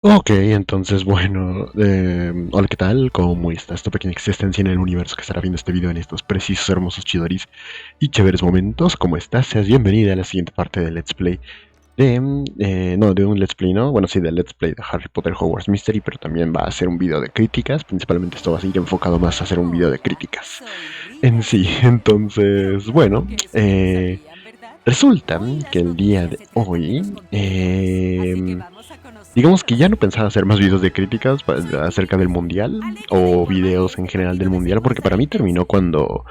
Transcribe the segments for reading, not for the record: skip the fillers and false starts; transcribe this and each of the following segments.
Ok, entonces bueno, hola, ¿qué tal? ¿Cómo está esta pequeña existencia en el universo que estará viendo este video en estos precisos, hermosos, chidoris y chéveres momentos? ¿Cómo estás? Seas bienvenida a la siguiente parte del Let's Play no, de un Let's Play, ¿no? Bueno, sí, del Let's Play de Harry Potter Hogwarts Mystery, pero también va a ser un video de críticas, principalmente esto va a ir enfocado más a hacer un video de Hola, críticas soy en Rita. sí. Creo Entonces, que bueno, muchos ya lo sabían, ¿verdad? resulta Hoy que las el día noticias de se tratan de los hoy, mundiales, así que vamos a digamos conocer que los ya no pensaba hacer más equipos. videos de críticas Soy acerca del Rita. mundial Alegra de o informarle videos de en este general del partido de mundial, porque fútbol para tan mí terminó intenso.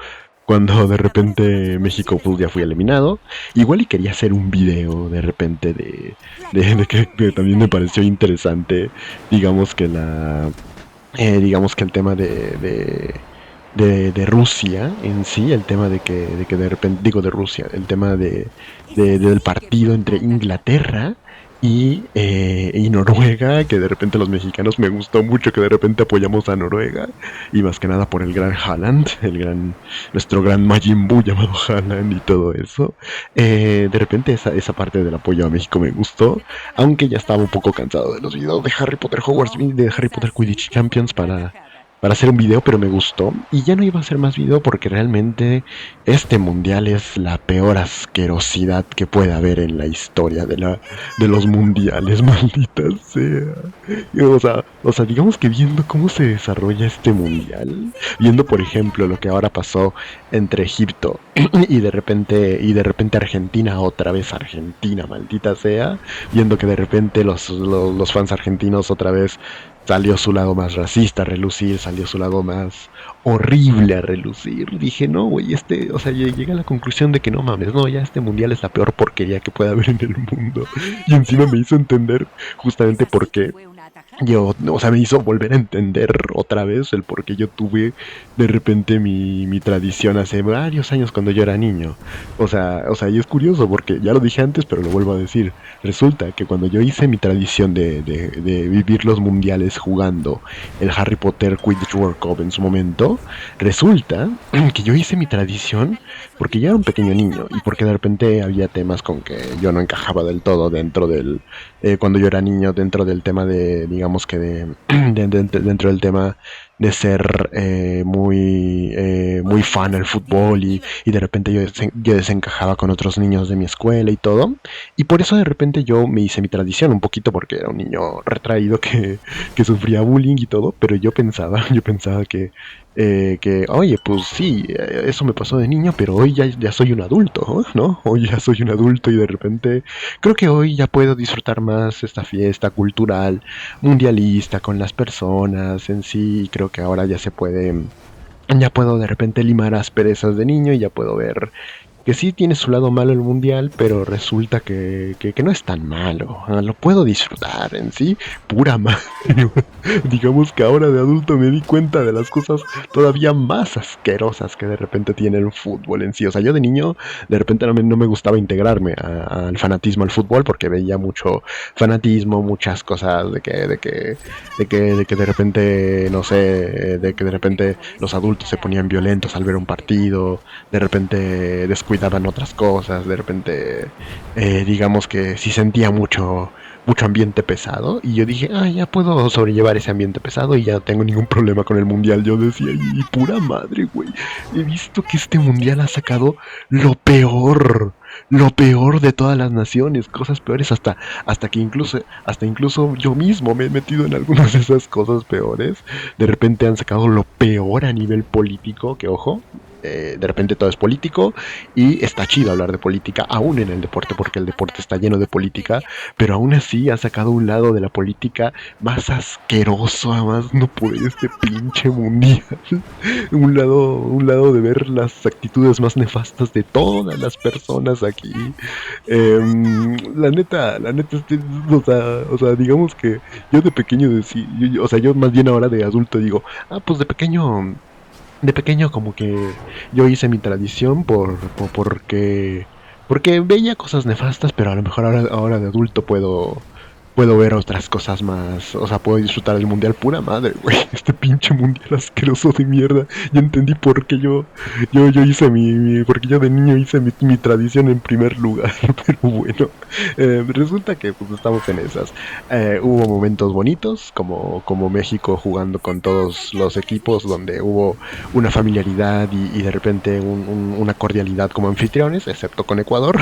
cuando de Sigamos con las repente México informaciones, pues ya fui Rita. eliminado. Igual y quería hacer un video de repente La de radio que también está me en el pareció aire. interesante, digamos que digamos que el tema de Rusia en sí, el tema de que de repente, digo de Rusia, el tema Es del así que partido fue entre mal, Agatha. Inglaterra y Noruega, que de repente los mexicanos me gustó mucho que de repente apoyamos a Noruega, y más que nada por el gran Haaland, nuestro gran Majin Buu llamado Haaland y todo eso. De repente esa parte del apoyo a México me gustó, Te toca la aunque ya pregunta, estaba un poco Agatha. cansado de los videos de Harry Potter Hogwarts, Oh, de Harry es Potter así Quidditch que fue Champions una tajada. para hacer un video, pero me gustó. Y ya no iba a hacer más video porque realmente este mundial es la peor asquerosidad que puede haber en la historia de los mundiales, maldita sea. Digamos que viendo cómo se desarrolla este Sí, mundial, sí lo viendo por recordaría, ejemplo lo que ahora Agatha. pasó entre Egipto y de repente Argentina, otra vez Argentina, maldita sea, viendo que de repente los fans argentinos otra vez salió su lado más racista a relucir, salió su lado más horrible a relucir. Dije, no, güey, o sea, llegué a la conclusión de que no mames, no, ya este mundial es la peor porquería que puede haber en el mundo. Y encima me ¡Atención! hizo entender Es justamente por así que qué fue una tajada. o sea, me hizo volver a entender otra vez el por qué yo tuve de repente mi tradición hace varios años cuando yo era niño. Y es curioso porque ya lo dije antes, pero lo vuelvo a decir. Resulta que cuando yo hice mi tradición de vivir los mundiales jugando el Harry Potter Quidditch World Cup en su momento, resulta que yo hice mi tradición porque yo era un pequeño niño y porque de repente había temas con que yo no encajaba del todo dentro cuando yo era niño, dentro del tema digamos que dentro del tema de ser muy Hoy fan los del fútbol partidos iban. y de repente yo desencajaba con otros niños de mi escuela y todo. Y por eso de repente yo me hice mi tradición un poquito porque era un niño retraído que sufría bullying y todo, pero yo pensaba oye, pues sí, eso me pasó de niño, pero hoy ya soy un adulto, ¿no? Hoy ya soy un adulto y de repente creo que hoy ya puedo disfrutar más esta fiesta cultural, mundialista, con las personas en sí. Creo que ahora ya puedo de repente limar asperezas de niño y ya puedo ver que sí tiene su lado malo el mundial, pero resulta que no es tan malo. Lo puedo disfrutar en sí, pura madre. Digamos que ahora de adulto me di cuenta de las cosas todavía más asquerosas que de repente tiene el fútbol en sí. O sea, yo de niño de repente no me gustaba integrarme al fanatismo al fútbol porque veía mucho fanatismo, muchas cosas de que de repente, no sé, de que de repente los adultos se ponían violentos al ver un partido, de repente descuidaban otras cosas, de repente, digamos que sí sentía mucho ambiente pesado, y yo dije, ya puedo sobrellevar ese ambiente pesado y ya no tengo ningún problema con el mundial. Yo decía, y pura madre, güey, he visto que este mundial ha sacado lo peor, lo peor de todas las naciones, cosas peores, hasta incluso yo mismo me he metido en algunas de esas cosas peores. De repente han sacado lo peor a nivel político, que ojo, de repente todo es político y está chido hablar de política aún en el deporte porque el deporte está lleno de política, Estrellas. pero aún así ha sacado un lado de la política más asqueroso, además no puede este pinche mundial. Un lado de ver las actitudes más nefastas de todas las personas aquí. La neta, o sea, digamos que yo de pequeño decía, o sea, yo más bien ahora de adulto digo, pues de pequeño como que yo hice mi tradición porque veía cosas nefastas, pero a lo mejor ahora de adulto puedo ver otras cosas más, o sea, puedo disfrutar del mundial, pura madre, güey, este pinche mundial asqueroso de mierda. Ya entendí por qué yo hice porque yo de niño hice mi tradición en primer lugar, pero bueno, resulta que pues estamos en esas. Hubo momentos bonitos, como México jugando con todos los equipos, donde hubo una familiaridad y de repente una cordialidad como anfitriones, excepto con Ecuador.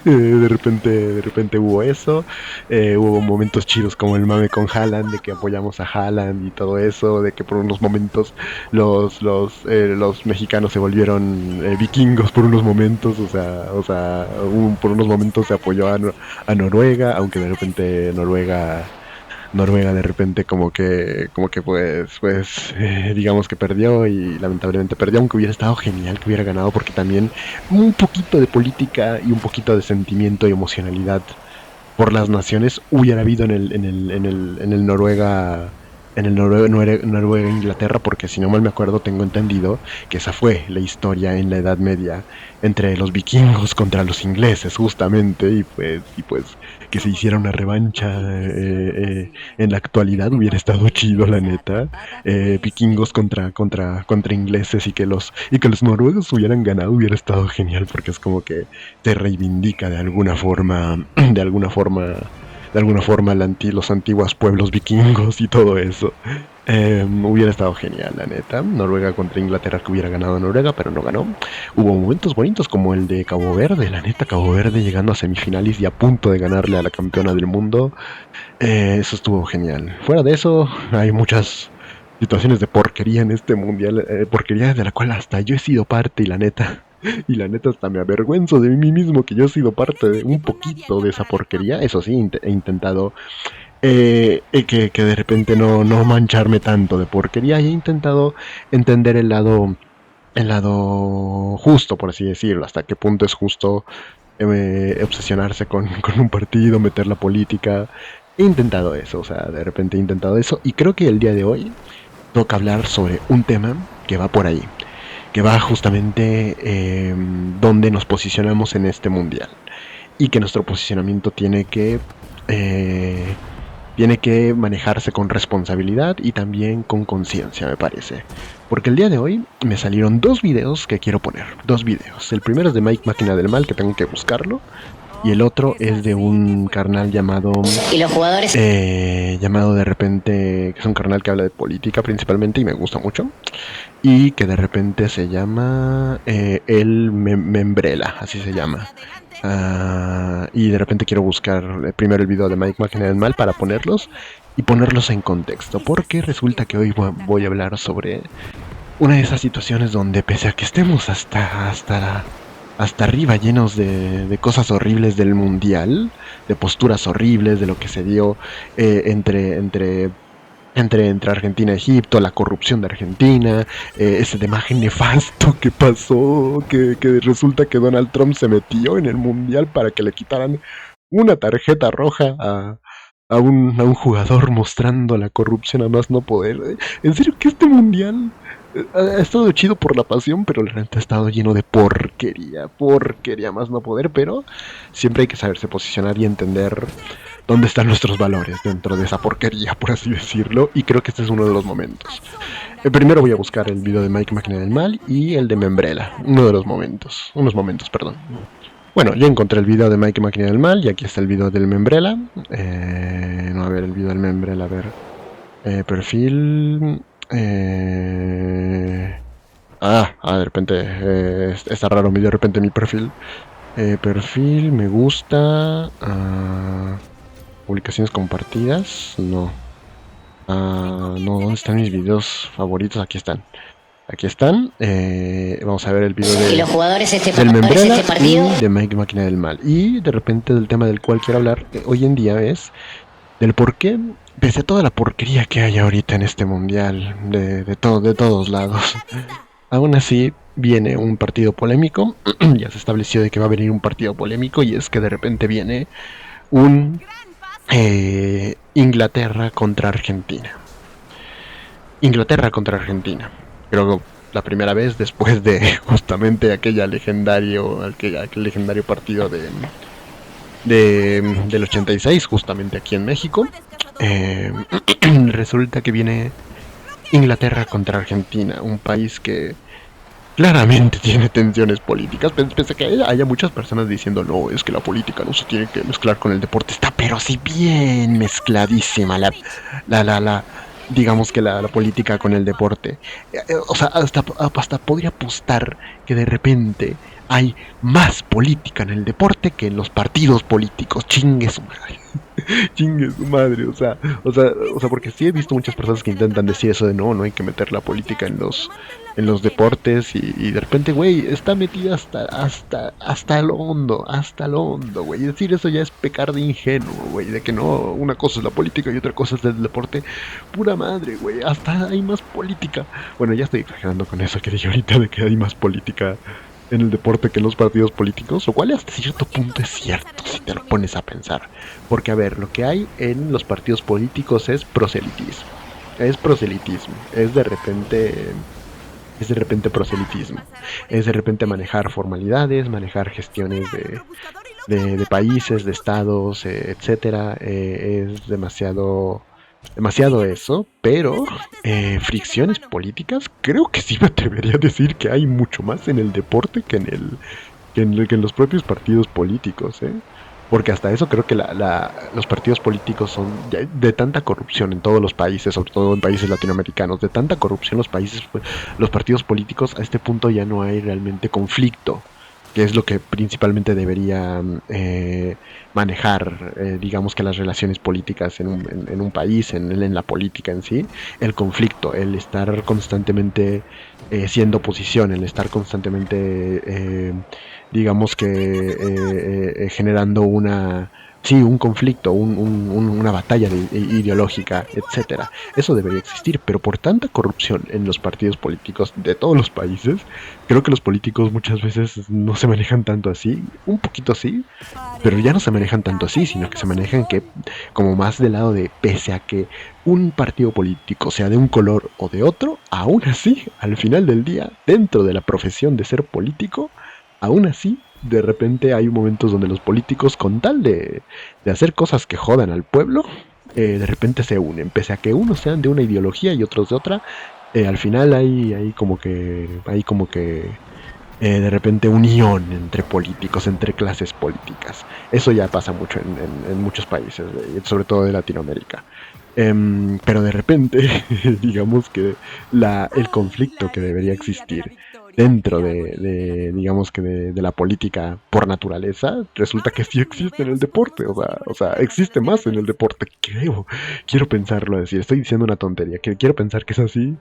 De repente hubo eso. Hubo momentos chidos como el mame con Haaland, de que apoyamos a Haaland y todo eso, de que por unos momentos los mexicanos se volvieron vikingos por unos momentos, por unos momentos se apoyó a Noruega, aunque de repente Noruega de repente como que digamos que perdió y lamentablemente perdió, aunque hubiera estado genial que hubiera ganado, porque también un poquito de política y un poquito de sentimiento y emocionalidad por las naciones hubiera habido en el Noruega Inglaterra, porque si no mal me acuerdo tengo entendido que esa fue la historia en la Edad Media entre los vikingos contra los ingleses justamente, y pues que se hiciera una revancha en la actualidad hubiera estado chido, la neta. Vikingos contra ingleses, y que los noruegos hubieran ganado hubiera estado genial, porque es como que te reivindica de alguna forma, los antiguos pueblos vikingos y todo eso. Hubiera estado genial, la neta. Noruega contra Inglaterra, que hubiera ganado Noruega, pero no ganó. Hubo momentos bonitos como el de Cabo Verde, la neta, Cabo Verde llegando a semifinales y a punto de ganarle a la campeona del mundo. Eso estuvo genial. Fuera de eso, hay muchas situaciones de porquería en este mundial, porquería de la cual hasta yo he sido parte, y la neta hasta me avergüenzo de mí mismo que yo he sido parte de un poquito de esa porquería. Eso sí, he intentado que de repente no mancharme tanto de porquería, y he intentado entender el lado justo, por así decirlo, hasta qué punto es justo obsesionarse con un partido, meter la política. He intentado eso, o sea, de repente he intentado eso, y creo que el día de hoy toca hablar sobre un tema que va por ahí, que va justamente donde nos posicionamos en este mundial, y que nuestro posicionamiento tiene que manejarse con responsabilidad y también con conciencia, me parece. Porque el día de hoy me salieron dos videos que quiero poner. Dos videos. El primero es de Mike Máquina del Mal, que tengo que buscarlo. Y el otro es de un carnal llamado... Y los jugadores... llamado de repente... que es un carnal que habla de política principalmente y me gusta mucho. Y que de repente se llama... el Membrela, así se llama. Y de repente quiero buscar primero el video de Mike Máquina del Mal para ponerlos en contexto, porque resulta que hoy voy a hablar sobre una de esas situaciones donde, pese a que estemos hasta arriba llenos de cosas horribles del mundial, de posturas horribles, de lo que se dio entre Argentina y Egipto, la corrupción de Argentina, ese demaje nefasto que pasó, que resulta que Donald Trump se metió en el mundial para que le quitaran una tarjeta roja a un jugador, mostrando la corrupción a más no poder. En serio que este mundial ha estado chido por la pasión, pero la neta ha estado lleno de porquería más no poder, pero siempre hay que saberse posicionar y entender dónde están nuestros valores dentro de esa porquería, por así decirlo, y creo que este es uno de los momentos. Primero voy a buscar el video de Mike Máquina del Mal y el de Membrela, unos momentos, perdón. Bueno, ya encontré el video de Mike Máquina del Mal y aquí está el video del Membrela. No, a ver, el video del Membrela, a ver. Perfil... de repente está raro de repente mi perfil. Perfil, me gusta. Publicaciones compartidas. No. No, ¿dónde están mis videos favoritos? Aquí están. Vamos a ver el video y los jugadores del Membrela este partido. y de Mike Máquina del Mal. Y de repente del tema del cual quiero hablar hoy en día es del por qué, pese a toda la porquería que hay ahorita en este mundial, de todos lados, aún así viene un partido polémico. Ya se estableció de que va a venir un partido polémico, y es que de repente viene un Inglaterra contra Argentina. Creo que la primera vez después de justamente aquel legendario partido del 86, justamente aquí en México. Eh, Resulta que viene Inglaterra contra Argentina, un país que claramente tiene tensiones políticas, pese a que haya muchas personas diciendo no, es que la política no se tiene que mezclar con el deporte, está pero si bien mezcladísima la digamos que la política con el deporte. O sea, hasta podría apostar que de repente hay más política en el deporte que en los partidos políticos, chingue su madre. Chingue su madre, porque sí he visto muchas personas que intentan decir eso de no, no hay que meter la política en los deportes y de repente, güey, está metida hasta lo hondo, güey. Decir eso ya es pecar de ingenuo, güey, de que no, una cosa es la política y otra cosa es el deporte. Pura madre, güey, hasta hay más política. Bueno, ya estoy exagerando con eso que dije ahorita de que hay más política en el deporte que en los partidos políticos, lo cual hasta cierto punto es cierto si te lo pones a pensar. Porque a ver, lo que hay en los partidos políticos es proselitismo. Es proselitismo. Es de repente proselitismo. Es de repente manejar formalidades, manejar gestiones de países, de estados, etcétera. Es demasiado eso, pero fricciones políticas, creo que sí me atrevería a decir que hay mucho más en el deporte que en los propios partidos políticos, ¿eh? Porque hasta eso creo que los partidos políticos son de tanta corrupción en todos los países, sobre todo en países latinoamericanos, de tanta corrupción los partidos políticos, a este punto ya no hay realmente conflicto, que es lo que principalmente debería manejar, digamos que las relaciones políticas en un país, en la política en sí, el conflicto, el estar constantemente siendo oposición, el estar constantemente, digamos que generando un conflicto, una batalla ideológica, etcétera. Eso debería existir, pero por tanta corrupción en los partidos políticos de todos los países, creo que los políticos muchas veces no se manejan tanto así, un poquito así, pero ya no se manejan tanto así, sino que se manejan que como más del lado de pese a que un partido político sea de un color o de otro, aún así, al final del día, dentro de la profesión de ser político, aún así, de repente hay momentos donde los políticos, con tal de hacer cosas que jodan al pueblo, de repente se unen, pese a que unos sean de una ideología y otros de otra, al final hay como que de repente unión entre políticos, entre clases políticas. Eso ya pasa mucho en muchos países, sobre todo de Latinoamérica. Pero de repente, digamos que el conflicto que debería existir dentro digamos que de la política por naturaleza, resulta que sí existe en el deporte, o sea, existe más en el deporte, quiero pensarlo, decir, estoy diciendo una tontería, que quiero pensar que es así,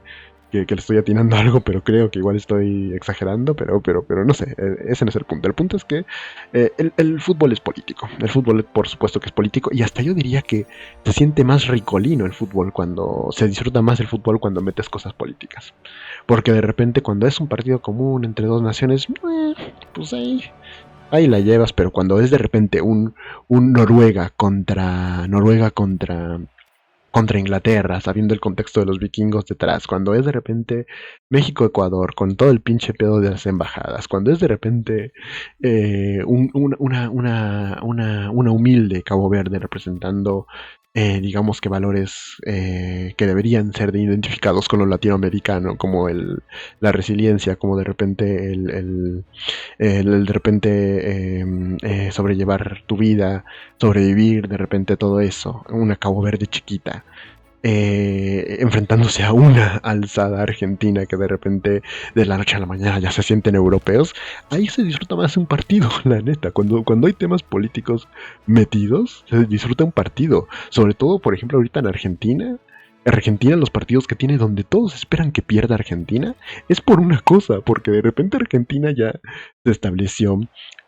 que le estoy atinando algo, pero creo que igual estoy exagerando, pero no sé, ese no es el punto. El punto es que el fútbol es político. El fútbol, por supuesto que es político, y hasta yo diría que se siente más ricolino el fútbol se disfruta más el fútbol cuando metes cosas políticas. Porque de repente cuando es un partido común entre dos naciones, pues ahí la llevas, pero cuando es de repente un Noruega contra Inglaterra, sabiendo el contexto de los vikingos detrás, cuando es de repente México-Ecuador, con todo el pinche pedo de las embajadas, cuando es de repente una humilde Cabo Verde representando, digamos que valores que deberían ser identificados con lo latinoamericano, como la resiliencia, como de repente de repente sobrellevar tu vida, sobrevivir, de repente todo eso, una Cabo Verde chiquita, enfrentándose a una alzada argentina que de repente de la noche a la mañana ya se sienten europeos. Ahí se disfruta más un partido, la neta. Cuando hay temas políticos metidos, se disfruta un partido. Sobre todo, por ejemplo, ahorita en Argentina, los partidos que tiene donde todos esperan que pierda Argentina, es por una cosa, porque de repente Argentina ya se estableció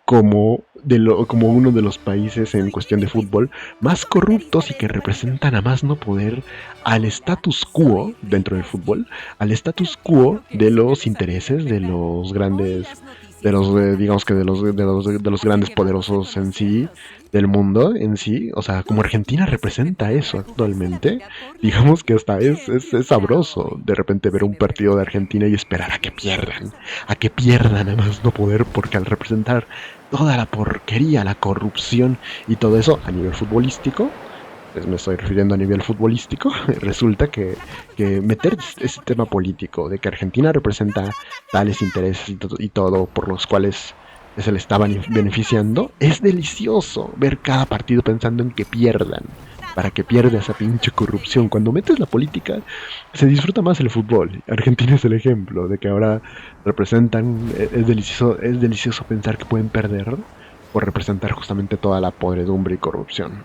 como uno de los países en cuestión de fútbol más corruptos y que representan a más no poder al status quo dentro del fútbol, al status quo de los intereses de los grandes digamos que de los grandes poderosos en sí, del mundo en sí. O sea, como Argentina representa eso actualmente, digamos que hasta es sabroso de repente ver un partido de Argentina y esperar a que pierdan a más no poder, porque al representar toda la porquería, la corrupción y todo eso a nivel futbolístico, pues me estoy refiriendo a nivel futbolístico, resulta que meter ese tema político de que Argentina representa tales intereses y todo por los cuales se le estaban beneficiando, es delicioso ver cada partido pensando en que pierdan, para que pierda esa pinche corrupción. Cuando metes la política, se disfruta más el fútbol. Argentina es el ejemplo de que ahora representan, es delicioso pensar que pueden perder por representar justamente toda la podredumbre y corrupción.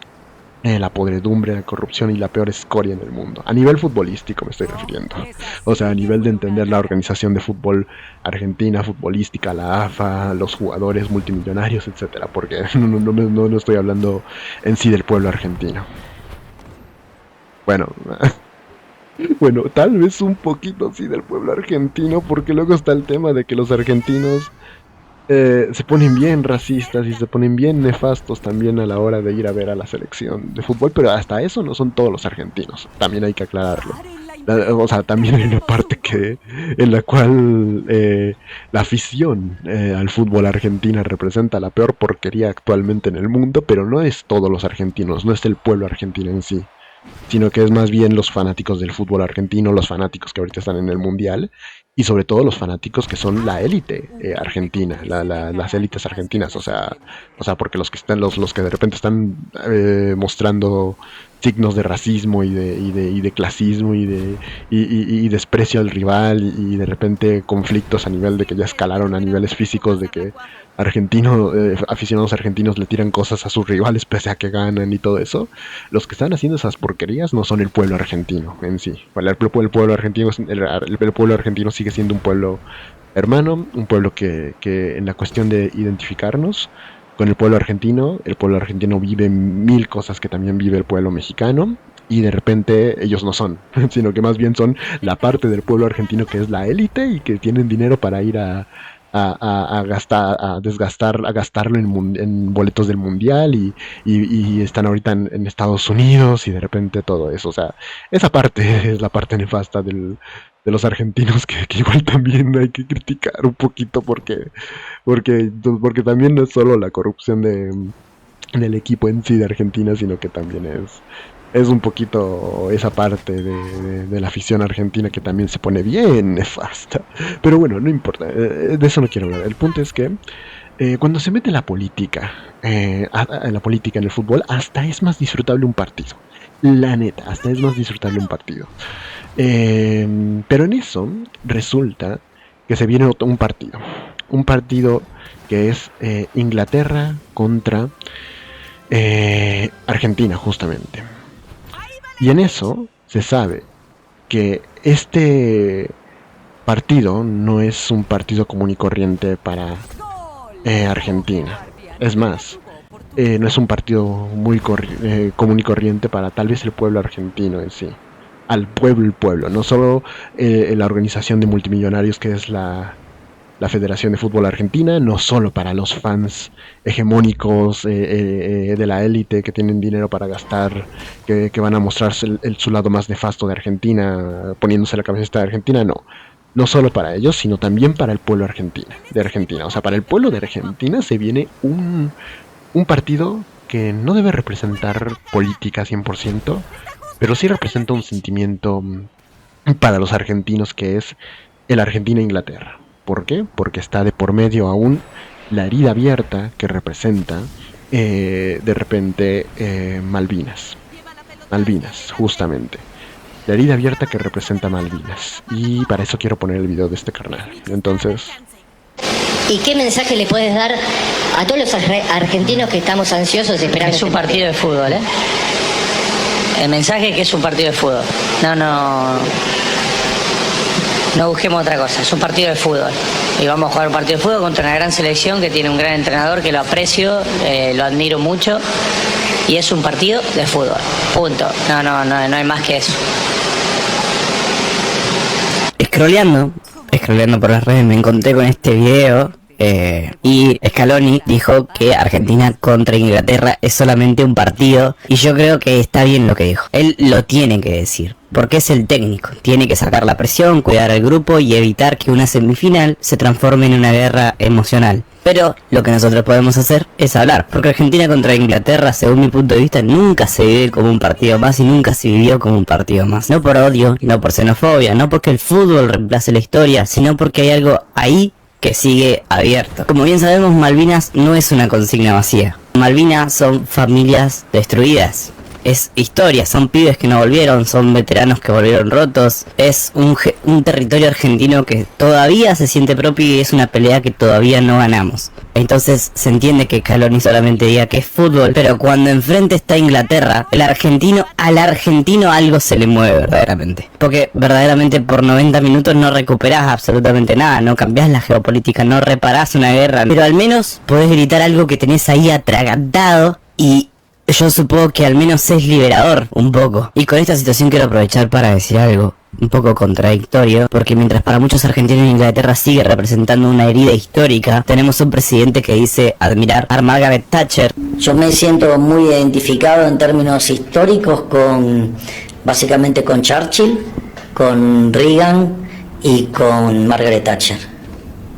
La podredumbre, la corrupción y la peor escoria en el mundo. A nivel futbolístico me estoy refiriendo. O sea, a nivel de entender la organización de fútbol argentina, futbolística, la AFA, los jugadores multimillonarios, etcétera. Porque no estoy hablando en sí del pueblo argentino. Bueno, bueno, tal vez un poquito sí del pueblo argentino, porque luego está el tema de que los argentinos se ponen bien racistas y se ponen bien nefastos también a la hora de ir a ver a la selección de fútbol, pero hasta eso no son todos los argentinos, también hay que aclararlo. O sea, también hay una parte en la cual la afición al fútbol argentina representa la peor porquería actualmente en el mundo, pero no es todos los argentinos, no es el pueblo argentino en sí, sino que es más bien los fanáticos del fútbol argentino, los fanáticos que ahorita están en el mundial, y sobre todo los fanáticos que son la élite argentina, las élites argentinas, o sea, porque los que están, los que de repente están mostrando signos de racismo y de clasismo y desprecio al rival y de repente conflictos a nivel de que ya escalaron a niveles físicos, de que aficionados argentinos le tiran cosas a sus rivales pese a que ganan y todo eso. Los que están haciendo esas porquerías no son el pueblo argentino en sí. El pueblo argentino, el pueblo argentino sigue siendo un pueblo hermano, un pueblo que en la cuestión de identificarnos con el pueblo argentino vive mil cosas que también vive el pueblo mexicano, y de repente ellos no son, sino que más bien son la parte del pueblo argentino que es la élite y que tienen dinero para ir a gastar, a gastarlo en boletos del mundial y están ahorita en Estados Unidos y de repente todo eso. O sea, esa parte es la parte nefasta de los argentinos que igual también hay que criticar un poquito porque también no es solo la corrupción del equipo en sí de Argentina, sino que también es un poquito esa parte de la afición argentina que también se pone bien nefasta. Pero bueno, no importa, de eso no quiero hablar. El punto es que cuando se mete la política en el fútbol, hasta es más disfrutable un partido. La neta, hasta es más disfrutable un partido. Pero en eso resulta que se viene un partido. Un partido que es Inglaterra contra Argentina, justamente. Y en eso se sabe que este partido no es un partido común y corriente para Argentina. Es más, no es un partido muy común y corriente para tal vez el pueblo argentino en sí. Al pueblo, el pueblo, no solo la organización de multimillonarios que es la Federación de Fútbol Argentina, no solo para los fans hegemónicos de la élite que tienen dinero para gastar, que van a mostrarse su lado más nefasto de Argentina, poniéndose la camiseta de Argentina, no solo para ellos, sino también para el pueblo de Argentina. O sea, para el pueblo de Argentina se viene un partido que no debe representar política 100%, pero sí representa un sentimiento para los argentinos, que es el Argentina-Inglaterra. ¿Por qué? Porque está de por medio aún la herida abierta que representa de repente Malvinas. Malvinas, justamente. La herida abierta que representa Malvinas. Y para eso quiero poner el video de este carnal. Entonces... ¿Y qué mensaje le puedes dar a todos los argentinos que estamos ansiosos esperando? Es un partido de fútbol, ¿eh? El mensaje es que es un partido de fútbol. No busquemos otra cosa, es un partido de fútbol. Y vamos a jugar un partido de fútbol contra una gran selección que tiene un gran entrenador que lo aprecio, lo admiro mucho. Y es un partido de fútbol. Punto. No hay más que eso. Scrolleando por las redes me encontré con este video Y Scaloni dijo que Argentina contra Inglaterra es solamente un partido, y yo creo que está bien lo que dijo. Él lo tiene que decir, porque es el técnico. Tiene que sacar la presión, cuidar al grupo y evitar que una semifinal se transforme en una guerra emocional. Pero lo que nosotros podemos hacer es hablar, porque Argentina contra Inglaterra, según mi punto de vista, nunca se vive como un partido más y nunca se vivió como un partido más. No por odio, no por xenofobia, no porque el fútbol reemplace la historia, sino porque hay algo ahí que sigue abierto. Como bien sabemos, Malvinas no es una consigna vacía. Malvinas son familias destruidas. Es historia, son pibes que no volvieron, son veteranos que volvieron rotos. Es un territorio argentino que todavía se siente propio y es una pelea que todavía no ganamos. Entonces se entiende que Scaloni solamente diga que es fútbol, pero cuando enfrente está Inglaterra, al argentino algo se le mueve verdaderamente. Porque verdaderamente por 90 minutos no recuperás absolutamente nada, no cambiás la geopolítica, no reparás una guerra, pero al menos podés gritar algo que tenés ahí atragantado, y yo supongo que al menos es liberador un poco. Y con esta situación quiero aprovechar para decir algo un poco contradictorio, porque mientras para muchos argentinos Inglaterra sigue representando una herida histórica, tenemos un presidente que dice admirar a Margaret Thatcher. Yo me siento muy identificado en términos históricos básicamente con Churchill, con Reagan y con Margaret Thatcher.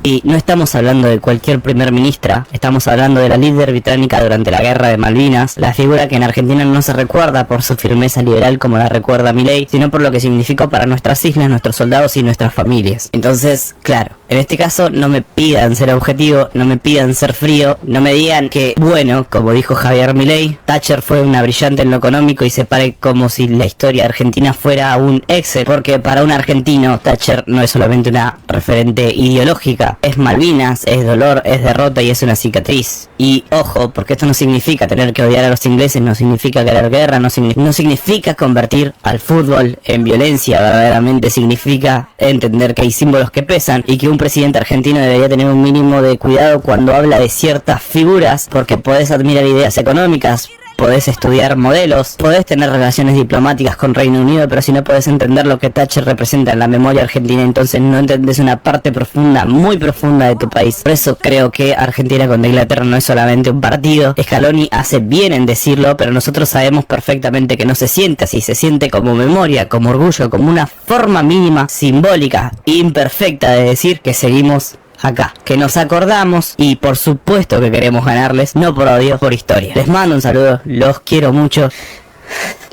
Y no estamos hablando de cualquier primer ministra, estamos hablando de la líder británica durante la guerra de Malvinas, la figura que en Argentina no se recuerda por su firmeza liberal como la recuerda Milei, sino por lo que significó para nuestras islas, nuestros soldados y nuestras familias. Entonces, claro, en este caso no me pidan ser objetivo, no me pidan ser frío, no me digan que, bueno, como dijo Javier Milei, Thatcher fue una brillante en lo económico y se pare como si la historia argentina fuera un Excel, porque para un argentino Thatcher no es solamente una referente ideológica, es Malvinas, es dolor, es derrota y es una cicatriz. Y ojo, porque esto no significa tener que odiar a los ingleses, no significa querer guerra, no significa convertir al fútbol en violencia, verdaderamente significa entender que hay símbolos que pesan y que un presidente argentino debería tener un mínimo de cuidado cuando habla de ciertas figuras, porque podés admirar ideas económicas, podés estudiar modelos, podés tener relaciones diplomáticas con Reino Unido, pero si no podés entender lo que Thatcher representa en la memoria argentina, entonces no entendés una parte profunda, muy profunda de tu país. Por eso creo que Argentina contra Inglaterra no es solamente un partido. Scaloni hace bien en decirlo, pero nosotros sabemos perfectamente que no se siente así, se siente como memoria, como orgullo, como una forma mínima, simbólica, imperfecta de decir que seguimos acá, que nos acordamos y por supuesto que queremos ganarles, no por odio, por historia. Les mando un saludo, los quiero mucho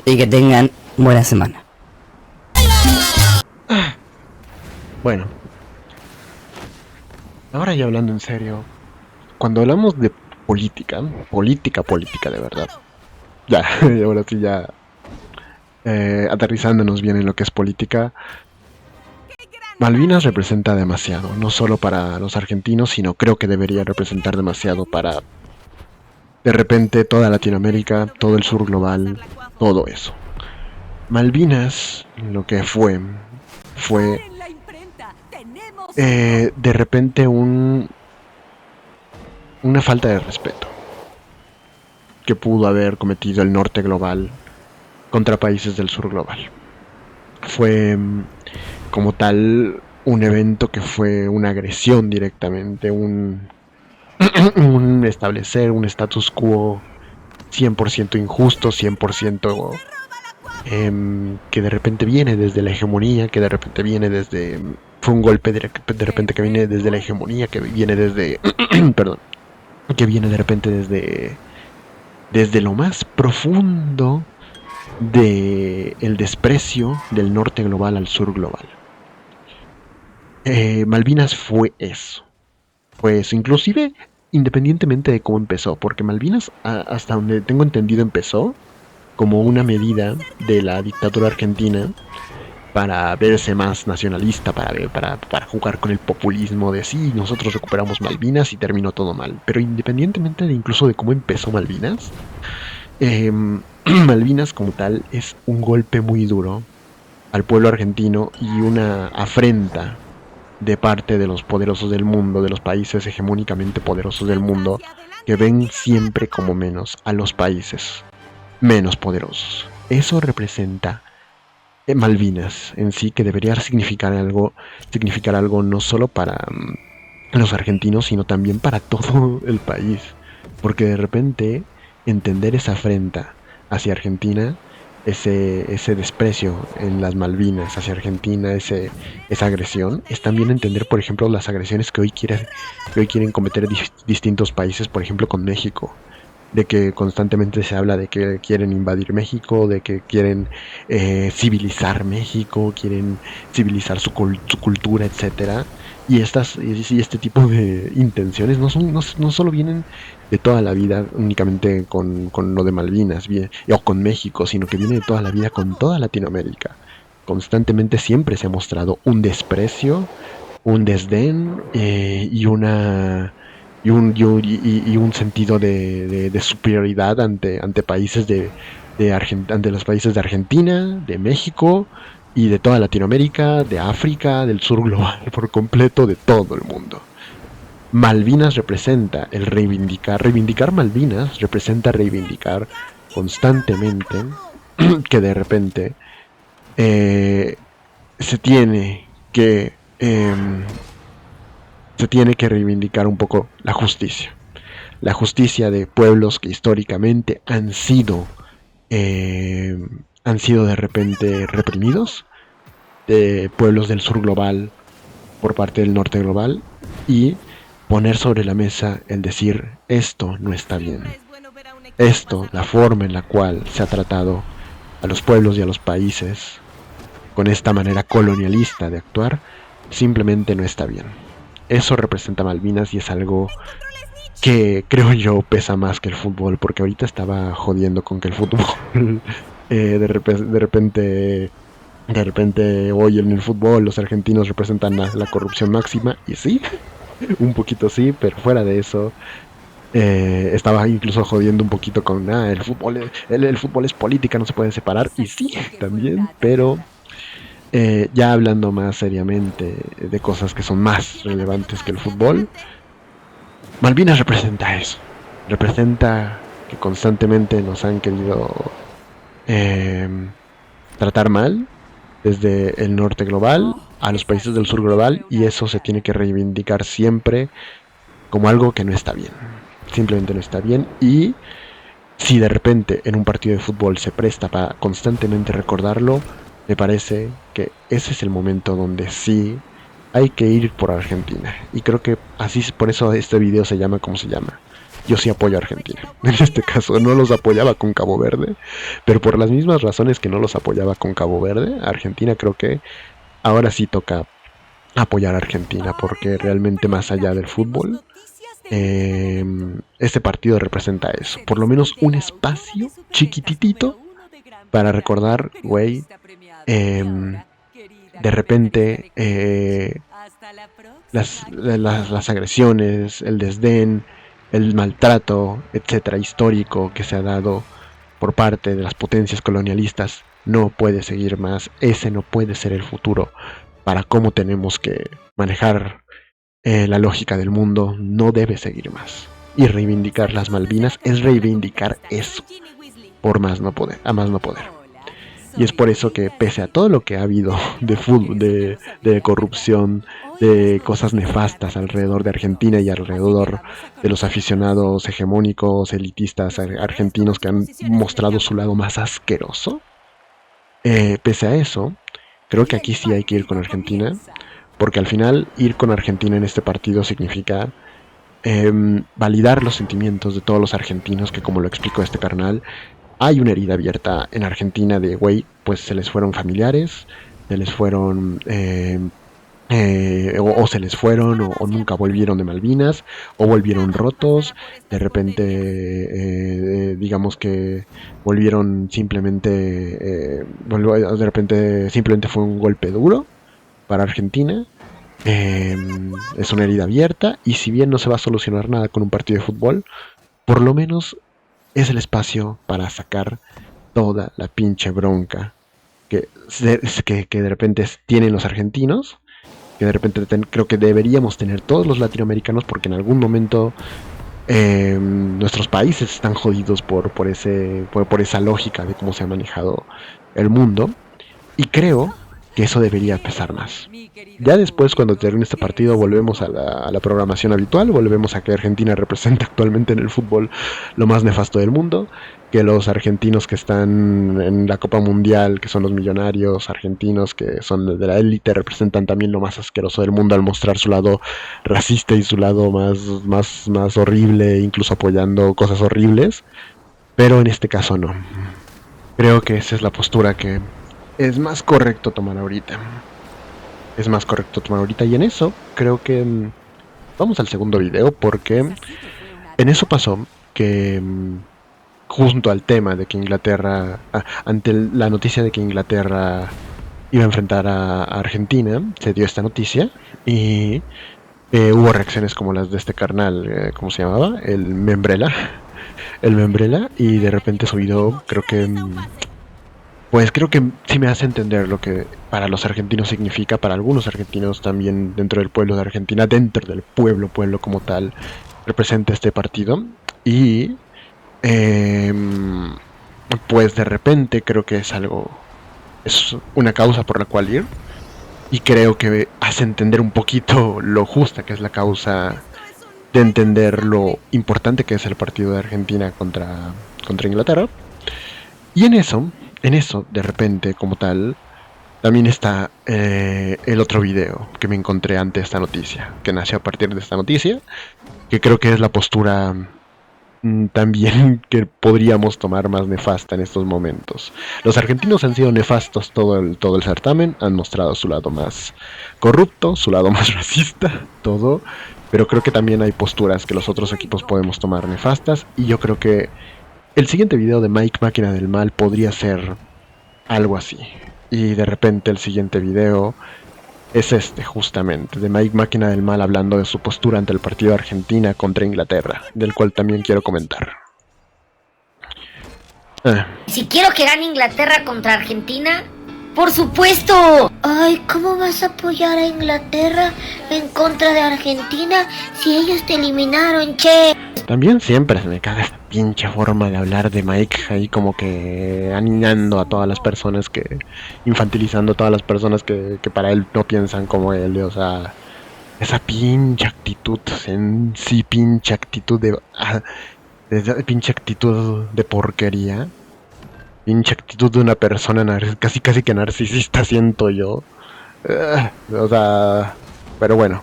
y que tengan buena semana. Bueno, ahora ya hablando en serio, cuando hablamos de política de verdad, ya, ahora sí ya aterrizándonos bien en lo que es política, Malvinas representa demasiado, no solo para los argentinos, sino creo que debería representar demasiado para, de repente, toda Latinoamérica, todo el sur global, todo eso. Malvinas, lo que fue de repente una falta de respeto que pudo haber cometido el norte global contra países del sur global. Fue como tal un evento que fue una agresión directamente, un establecer un status quo 100% injusto, 100% que de repente viene desde la hegemonía, que de repente viene desde... Fue un golpe de repente que viene desde la hegemonía, que viene desde... perdón. Que viene de repente desde lo más profundo de el desprecio del norte global al sur global. Malvinas fue eso, inclusive independientemente de cómo empezó, porque Malvinas, hasta donde tengo entendido, empezó como una medida de la dictadura argentina para verse más nacionalista, para jugar con el populismo de sí, nosotros recuperamos Malvinas y terminó todo mal. Pero independientemente de incluso de cómo empezó Malvinas, Malvinas como tal es un golpe muy duro al pueblo argentino y una afrenta de parte de los poderosos del mundo, de los países hegemónicamente poderosos del mundo, que ven siempre como menos a los países menos poderosos. Eso representa Malvinas en sí, que debería significar algo no solo para los argentinos, sino también para todo el país. Porque de repente entender esa afrenta hacia Argentina, ese desprecio en las Malvinas hacia Argentina, esa agresión, es también entender, por ejemplo, las agresiones que hoy quieren cometer distintos países, por ejemplo, con México. De que constantemente se habla de que quieren invadir México, de que quieren civilizar México, quieren civilizar su cultura, etcétera. Y este tipo de intenciones no solo vienen de toda la vida únicamente con lo de Malvinas o con México, sino que viene de toda la vida con toda Latinoamérica. Constantemente siempre se ha mostrado un desprecio, un desdén y un sentido de superioridad ante países ante los países de Argentina, de México y de toda Latinoamérica, de África, del sur global por completo, de todo el mundo. Malvinas representa el reivindicar Malvinas representa reivindicar constantemente que de repente se tiene que reivindicar un poco la justicia de pueblos que históricamente han sido de repente reprimidos, de pueblos del sur global por parte del norte global, y poner sobre la mesa el decir: esto no está bien, esto, la forma en la cual se ha tratado a los pueblos y a los países con esta manera colonialista de actuar, simplemente no está bien. Eso representa Malvinas y es algo que creo yo pesa más que el fútbol, porque ahorita estaba jodiendo con que el fútbol de repente hoy en el fútbol los argentinos representan la corrupción máxima, y sí, un poquito sí, pero fuera de eso estaba incluso jodiendo un poquito con el fútbol es política, no se puede separar, y sí, también, pero ya hablando más seriamente de cosas que son más relevantes que el fútbol, Malvinas representa eso. Representa que constantemente nos han querido tratar mal, desde el norte global a los países del sur global, y eso se tiene que reivindicar siempre como algo que no está bien. Simplemente no está bien, y si de repente en un partido de fútbol se presta para constantemente recordarlo, me parece que ese es el momento donde sí hay que ir por Argentina. Y creo que así, por eso este video se llama como se llama. Yo sí apoyo a Argentina. En este caso no los apoyaba con Cabo Verde, pero por las mismas razones que no los apoyaba con Cabo Verde, Argentina, creo que ahora sí toca apoyar a Argentina, porque realmente más allá del fútbol, este partido representa eso. Por lo menos un espacio chiquititito para recordar, güey, de repente las agresiones, el desdén, el maltrato, etcétera, histórico que se ha dado por parte de las potencias colonialistas no puede seguir más. Ese no puede ser el futuro para cómo tenemos que manejar la lógica del mundo. No debe seguir más. Y reivindicar las Malvinas es reivindicar eso, por más no poder, a más no poder. Y es por eso que, pese a todo lo que ha habido de fútbol, de corrupción, de cosas nefastas alrededor de Argentina y alrededor de los aficionados hegemónicos, elitistas argentinos que han mostrado su lado más asqueroso, pese a eso, creo que aquí sí hay que ir con Argentina, porque al final ir con Argentina en este partido significa validar los sentimientos de todos los argentinos, que, como lo explicó este carnal, hay una herida abierta en Argentina de, güey, pues se les fueron familiares, se les fueron, o se les fueron, o nunca volvieron de Malvinas, o volvieron rotos, de repente, digamos que volvieron simplemente, de repente simplemente fue un golpe duro para Argentina. Es una herida abierta, y si bien no se va a solucionar nada con un partido de fútbol, por lo menos es el espacio para sacar toda la pinche bronca que de repente tienen los argentinos, que de repente creo que deberíamos tener todos los latinoamericanos, porque en algún momento nuestros países están jodidos por esa lógica de cómo se ha manejado el mundo. Y creo que eso debería pesar más. Ya después, cuando termine este partido, volvemos a la programación habitual, volvemos a que Argentina representa actualmente en el fútbol lo más nefasto del mundo, que los argentinos que están en la Copa Mundial, que son los millonarios argentinos, que son de la élite, representan también lo más asqueroso del mundo al mostrar su lado racista y su lado más horrible, incluso apoyando cosas horribles, pero en este caso no. Creo que esa es la postura que es más correcto tomar ahorita. Es más correcto tomar ahorita, y en eso creo que vamos al segundo video, porque en eso pasó que junto al tema de que Inglaterra, ante la noticia de que Inglaterra iba a enfrentar a Argentina, se dio esta noticia y hubo reacciones como las de este carnal, ¿cómo se llamaba? El Membrela, y de repente su video creo que sí me hace entender lo que para los argentinos significa, para algunos argentinos también dentro del pueblo de Argentina, dentro del pueblo como tal, representa este partido. Y pues de repente creo que es una causa por la cual ir, y creo que hace entender un poquito lo justa que es la causa, de entender lo importante que es el partido de Argentina contra Inglaterra. Y en eso, de repente, como tal, también está el otro video que me encontré ante esta noticia, que nació a partir de esta noticia, que creo que es la postura también que podríamos tomar más nefasta en estos momentos. Los argentinos han sido nefastos todo el certamen, han mostrado su lado más corrupto, su lado más racista, todo, pero creo que también hay posturas que los otros equipos podemos tomar nefastas, y yo creo que el siguiente video de Mike Máquina del Mal podría ser algo así. Y de repente el siguiente video es justamente, de Mike Máquina del Mal hablando de su postura ante el partido de Argentina contra Inglaterra, del cual también quiero comentar. Si quiero que gane Inglaterra contra Argentina, por supuesto. Ay, ¿cómo vas a apoyar a Inglaterra en contra de Argentina si ellos te eliminaron, che? También siempre se me caga esta pinche forma de hablar de Mike, ahí como que aniñando a todas las personas, infantilizando a todas las personas que para él no piensan como él, o sea, esa pinche actitud en sí, pinche actitud de porquería, pinche actitud de una persona casi que narcisista, siento yo, o sea, pero bueno.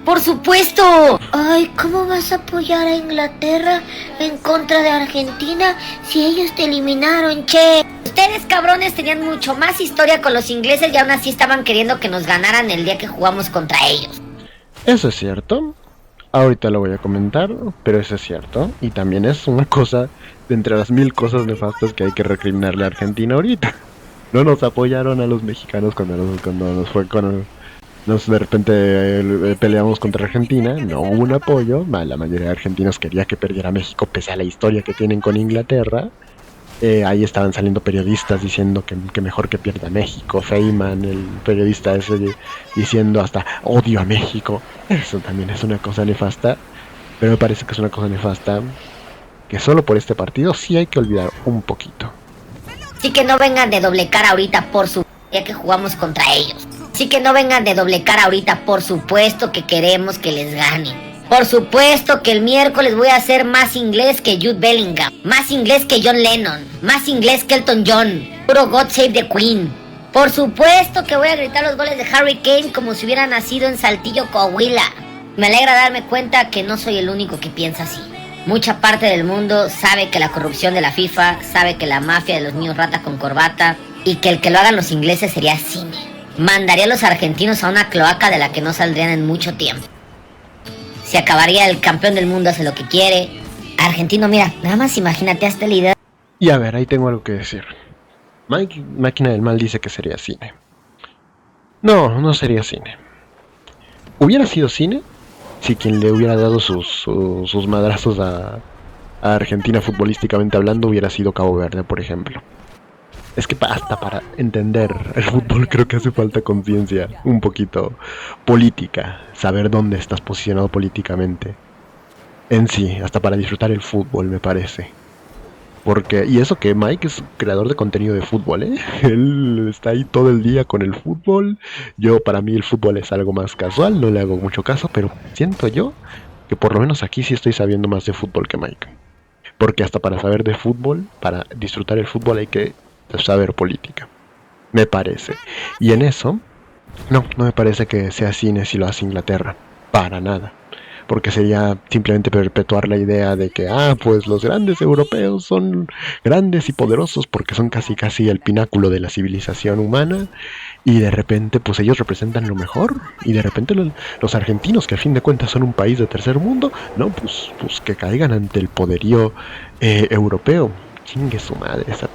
Por supuesto. Ay, ¿cómo vas a apoyar a Inglaterra en contra de Argentina si ellos te eliminaron, che? Ustedes, cabrones, tenían mucho más historia con los ingleses y aún así estaban queriendo que nos ganaran el día que jugamos contra ellos. Eso es cierto. Ahorita lo voy a comentar, pero eso es cierto. Y también es una cosa de entre las 1000 cosas nefastas que hay que recriminarle a Argentina ahorita. No nos apoyaron a los mexicanos cuando de repente peleamos contra Argentina, no hubo un apoyo, la mayoría de argentinos quería que perdiera México pese a la historia que tienen con Inglaterra. Ahí estaban saliendo periodistas diciendo que mejor que pierda México, Feynman, el periodista ese, diciendo hasta odio a México. Eso también es una cosa nefasta, pero me parece que es una cosa nefasta que solo por este partido sí hay que olvidar un poquito. Así que no vengan de doble cara ahorita por su día que jugamos contra ellos. Así que no vengan de doble cara ahorita, por supuesto que queremos que les ganen. Por supuesto que el miércoles voy a hacer más inglés que Jude Bellingham, más inglés que John Lennon, más inglés que Elton John, puro God Save the Queen. Por supuesto que voy a gritar los goles de Harry Kane como si hubiera nacido en Saltillo, Coahuila. Me alegra darme cuenta que no soy el único que piensa así. Mucha parte del mundo sabe que la corrupción de la FIFA, sabe que la mafia de los niños ratas con corbata, y que el que lo hagan los ingleses sería cine. Mandaría a los argentinos a una cloaca de la que no saldrían en mucho tiempo. Se acabaría, el campeón del mundo hace lo que quiere. Argentino, mira, nada más imagínate a este líder. Y a ver, ahí tengo algo que decir. Mike Máquina del Mal dice que sería cine. No sería cine. Hubiera sido cine si quien le hubiera dado sus madrazos a Argentina futbolísticamente hablando hubiera sido Cabo Verde, por ejemplo. Es que hasta para entender el fútbol creo que hace falta conciencia un poquito política, saber dónde estás posicionado políticamente. En sí, hasta para disfrutar el fútbol me parece. Porque, y eso que Mike es creador de contenido de fútbol, ¿eh? Él está ahí todo el día con el fútbol. Yo, para mí, el fútbol es algo más casual, no le hago mucho caso, pero siento yo que por lo menos aquí sí estoy sabiendo más de fútbol que Mike. Porque hasta para saber de fútbol, para disfrutar el fútbol hay que saber política, me parece. Y en eso, no me parece que sea cine si lo hace Inglaterra, para nada. Porque sería simplemente perpetuar la idea de que, pues los grandes europeos son grandes y poderosos porque son casi el pináculo de la civilización humana, y de repente pues ellos representan lo mejor, y de repente los argentinos, que a fin de cuentas son un país de tercer mundo, no, pues que caigan ante el poderío europeo. Chingue su madre ese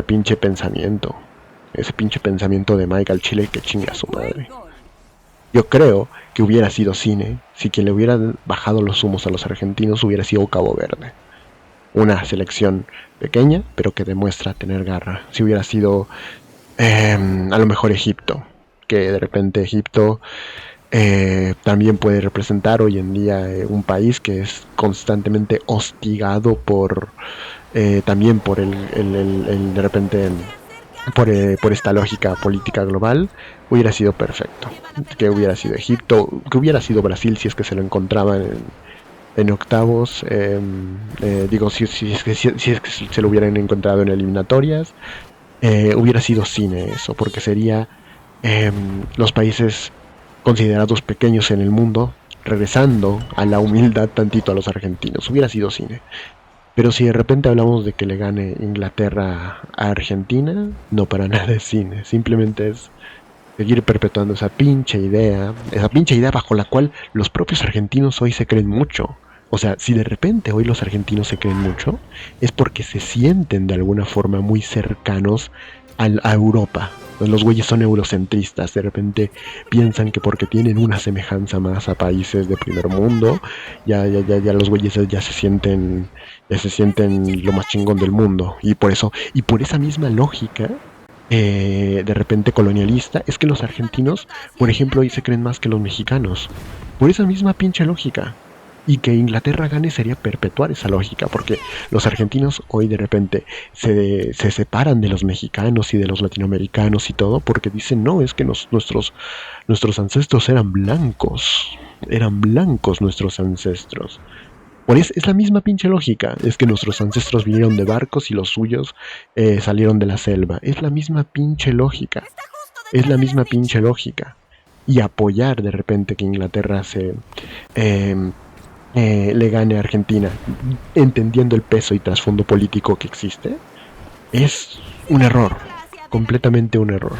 pinche pensamiento, ese pinche pensamiento de Mike al Chile, que chingue a su madre. Yo creo que hubiera sido cine si quien le hubiera bajado los humos a los argentinos hubiera sido Cabo Verde. Una selección pequeña, pero que demuestra tener garra. Si hubiera sido a lo mejor Egipto, que de repente Egipto también puede representar hoy en día un país que es constantemente hostigado por también por de repente por esta lógica política global. Hubiera sido perfecto. Que hubiera sido Egipto, que hubiera sido Brasil si es que se lo encontraban en octavos. Si es que se lo hubieran encontrado en eliminatorias. Hubiera sido cine eso, porque sería los países considerados pequeños en el mundo regresando a la humildad tantito a los argentinos. Hubiera sido cine. Pero si de repente hablamos de que le gane Inglaterra a Argentina, no, para nada es cine. Simplemente es seguir perpetuando esa pinche idea bajo la cual los propios argentinos hoy se creen mucho. O sea, si de repente hoy los argentinos se creen mucho, es porque se sienten de alguna forma muy cercanos a Europa. Los güeyes son eurocentristas, de repente piensan que porque tienen una semejanza más a países de primer mundo, ya los güeyes ya se sienten lo más chingón del mundo. Y por esa misma lógica de repente colonialista, es que los argentinos, por ejemplo, hoy se creen más que los mexicanos. Por esa misma pinche lógica. Y que Inglaterra gane sería perpetuar esa lógica, porque los argentinos hoy de repente se separan de los mexicanos y de los latinoamericanos y todo, porque dicen, no, es que nuestros ancestros eran blancos nuestros ancestros. Es la misma pinche lógica, es que nuestros ancestros vinieron de barcos y los suyos salieron de la selva. Es la misma pinche lógica, y apoyar de repente que Inglaterra le gane a Argentina, entendiendo el peso y trasfondo político que existe, es un error, completamente un error.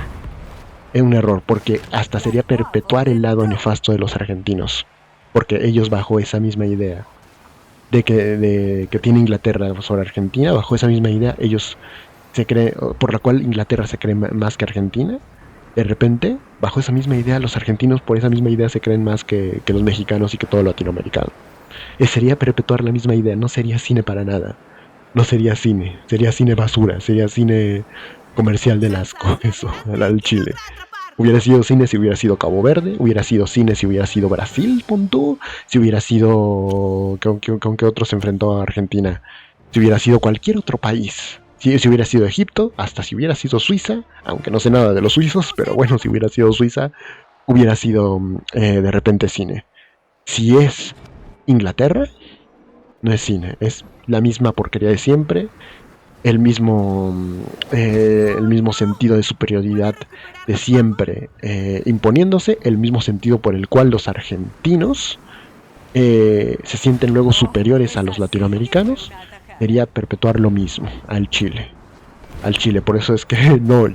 Es un error, porque hasta sería perpetuar el lado nefasto de los argentinos, porque ellos, bajo esa misma idea de que tiene Inglaterra sobre Argentina, bajo esa misma idea ellos se creen, por la cual Inglaterra se cree más que Argentina. De repente, bajo esa misma idea, los argentinos por esa misma idea se creen más que los mexicanos y que todo latinoamericano. Sería perpetuar la misma idea, no sería cine para nada. No sería cine, sería cine basura, sería cine comercial del asco, eso, al Chile. Hubiera sido cine si hubiera sido Cabo Verde, hubiera sido cine si hubiera sido Brasil, punto, si hubiera sido... ¿Con qué otro se enfrentó a Argentina? Si hubiera sido cualquier otro país. Si hubiera sido Egipto, hasta si hubiera sido Suiza, aunque no sé nada de los suizos, pero bueno, si hubiera sido Suiza, hubiera sido de repente cine. Si es Inglaterra, no es cine, es la misma porquería de siempre, el mismo sentido de superioridad de siempre imponiéndose, el mismo sentido por el cual los argentinos se sienten luego superiores a los latinoamericanos. Sería perpetuar lo mismo al Chile. Por eso es que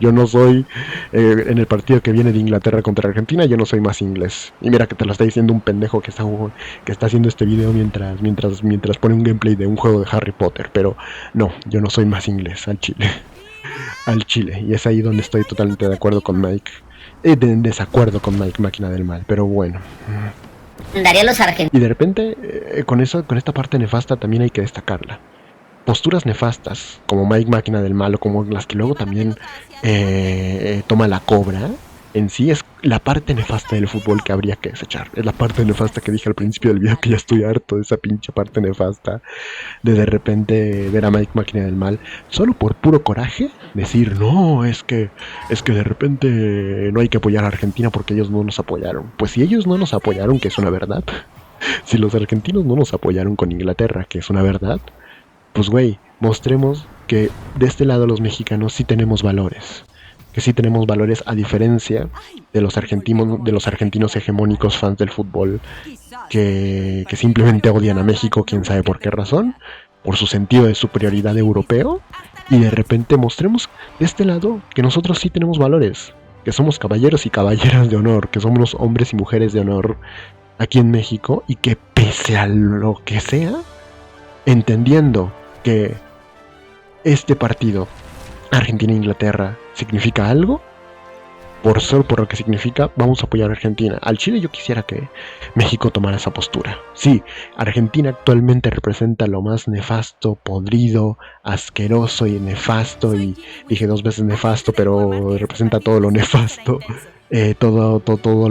yo no soy en el partido que viene de Inglaterra contra Argentina, yo no soy más inglés. Y mira que te lo está diciendo un pendejo que está haciendo este video mientras pone un gameplay de un juego de Harry Potter. Pero no, yo no soy más inglés al Chile. Y es ahí donde estoy totalmente de acuerdo con Mike. En desacuerdo con Mike, máquina del mal. Pero bueno. Daría los argentinos. Y de repente, con esta parte nefasta también hay que destacarla. Posturas nefastas, como Mike Máquina del Mal, o como las que luego también toma la Cobra, en sí es la parte nefasta del fútbol que habría que desechar. Es la parte nefasta que dije al principio del video, que ya estoy harto de esa pinche parte nefasta de repente ver a Mike Máquina del Mal solo por puro coraje decir no, es que de repente no hay que apoyar a Argentina porque ellos no nos apoyaron. Pues si ellos no nos apoyaron, que es una verdad, si los argentinos no nos apoyaron con Inglaterra, que es una verdad, pues güey, mostremos que de este lado los mexicanos sí tenemos valores, que sí tenemos valores, a diferencia de los argentinos hegemónicos fans del fútbol que simplemente odian a México, quién sabe por qué razón, por su sentido de superioridad europeo, y de repente mostremos de este lado que nosotros sí tenemos valores, que somos caballeros y caballeras de honor, que somos hombres y mujeres de honor aquí en México, y que pese a lo que sea, entendiendo que este partido Argentina-Inglaterra significa algo, por solo por lo que significa, vamos a apoyar a Argentina. Al Chile yo quisiera que México tomara esa postura. Sí, Argentina actualmente representa lo más nefasto, podrido, asqueroso y nefasto, y dije 2 veces nefasto, pero representa todo lo nefasto, todo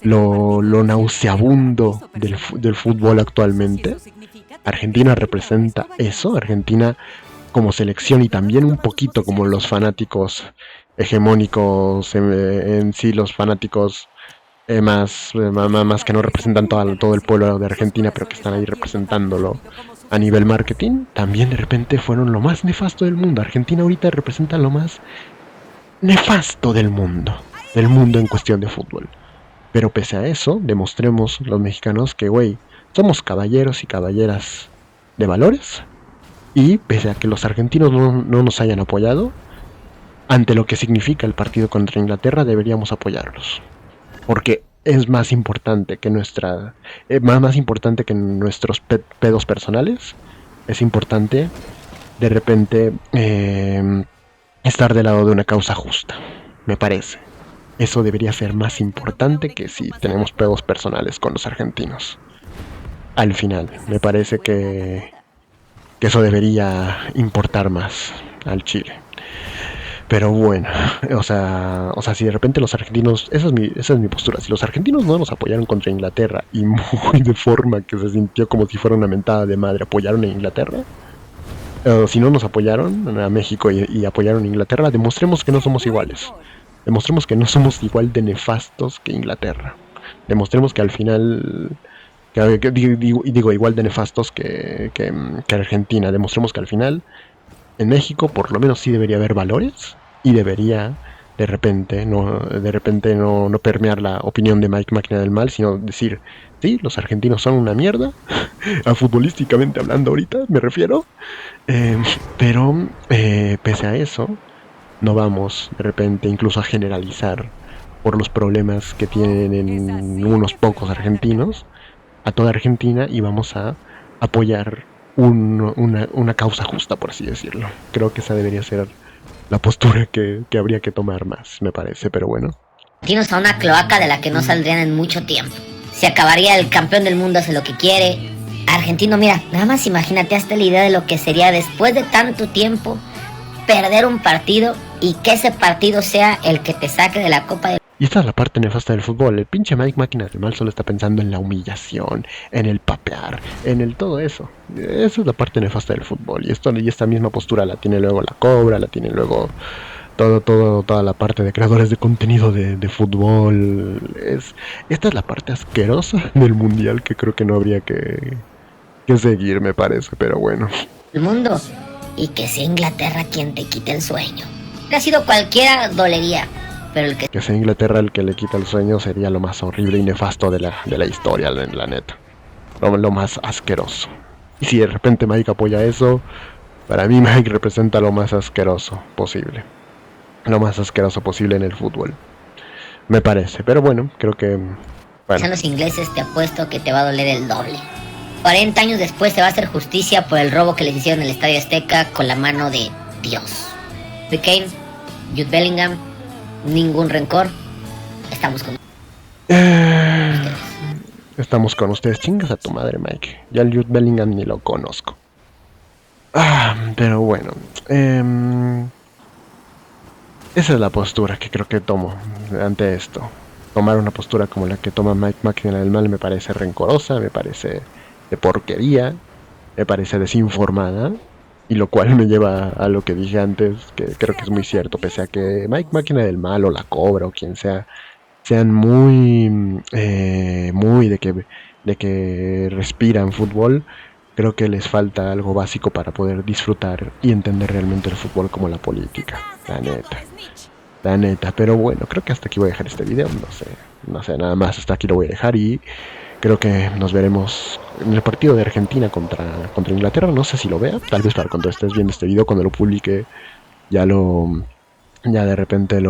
lo nauseabundo del fútbol actualmente. Argentina representa eso, Argentina como selección, y también un poquito como los fanáticos hegemónicos en sí, los fanáticos más que no representan todo el pueblo de Argentina, pero que están ahí representándolo a nivel marketing, también de repente fueron lo más nefasto del mundo. Argentina ahorita representa lo más nefasto del mundo en cuestión de fútbol. Pero pese a eso, demostremos los mexicanos que, güey, somos caballeros y caballeras de valores, y pese a que los argentinos no nos hayan apoyado, ante lo que significa el partido contra Inglaterra, deberíamos apoyarlos. Porque es más importante que más importante que nuestros pedos personales. Es importante, de repente, estar del lado de una causa justa, me parece. Eso debería ser más importante que si tenemos pedos personales con los argentinos. Al final, me parece que eso debería importar más al Chile. Pero bueno, o sea, si de repente los argentinos, esa es mi postura, si los argentinos no nos apoyaron contra Inglaterra, y muy de forma que se sintió como si fuera una mentada de madre, apoyaron a Inglaterra, o si no nos apoyaron a México y apoyaron a Inglaterra, demostremos que no somos iguales, demostremos que no somos igual de nefastos que Inglaterra, demostremos que al final, digo igual de nefastos que Argentina, demostremos que al final en México por lo menos sí debería haber valores, y debería de repente no permear la opinión de Mike Máquina del Mal, sino decir, sí, los argentinos son una mierda, a futbolísticamente hablando ahorita me refiero, pero pese a eso, no vamos de repente incluso a generalizar por los problemas que tienen en unos pocos argentinos a toda Argentina, y vamos a apoyar una causa justa, por así decirlo. Creo que esa debería ser la postura que habría que tomar más, me parece, pero bueno. Argentinos a una cloaca de la que no saldrían en mucho tiempo. Se acabaría, el campeón del mundo hace lo que quiere. Argentino, mira, nada más imagínate hasta la idea de lo que sería después de tanto tiempo perder un partido y que ese partido sea el que te saque de la Copa del... Y esta es la parte nefasta del fútbol. El pinche Mike Máquina del Mal solo está pensando en la humillación, en el papear, en el todo eso. Esa es la parte nefasta del fútbol. Y esta misma postura la tiene luego la Cobra, la tiene luego toda la parte de creadores de contenido de fútbol. Esta es la parte asquerosa del mundial que creo que no habría que seguir, me parece, pero bueno. El mundo, y que sea Inglaterra quien te quite el sueño. Que ha sido cualquiera dolería. Pero el que sea Inglaterra el que le quita el sueño sería lo más horrible y nefasto de la historia, la neta. Lo más asqueroso. Y si de repente Mike apoya eso, para mí Mike representa lo más asqueroso posible. Lo más asqueroso posible en el fútbol, me parece. Pero bueno, creo que... Bueno. Sean los ingleses, te apuesto que te va a doler el doble. 40 años después se va a hacer justicia por el robo que les hicieron en el Estadio Azteca con la mano de Dios. Harry Kane, Jude Bellingham, ningún rencor. Estamos con ustedes. Estamos con ustedes. Chingas a tu madre, Mike. Ya el Jude Bellingham ni lo conozco. Pero bueno. esa es la postura que creo que tomo ante esto. Tomar una postura como la que toma Mike Máquina del Mal me parece rencorosa, me parece de porquería, me parece desinformada, y lo cual me lleva a lo que dije antes, que creo que es muy cierto, pese a que Mike Máquina del Mal o la Cobra o quien sea, sean muy de que respiran fútbol, creo que les falta algo básico para poder disfrutar y entender realmente el fútbol como la política, la neta, pero bueno, creo que hasta aquí voy a dejar este video, no sé, nada más hasta aquí lo voy a dejar y creo que nos veremos en el partido de Argentina contra Inglaterra, no sé si lo vea, tal vez para cuando estés viendo este video, cuando lo publique, ya ya de repente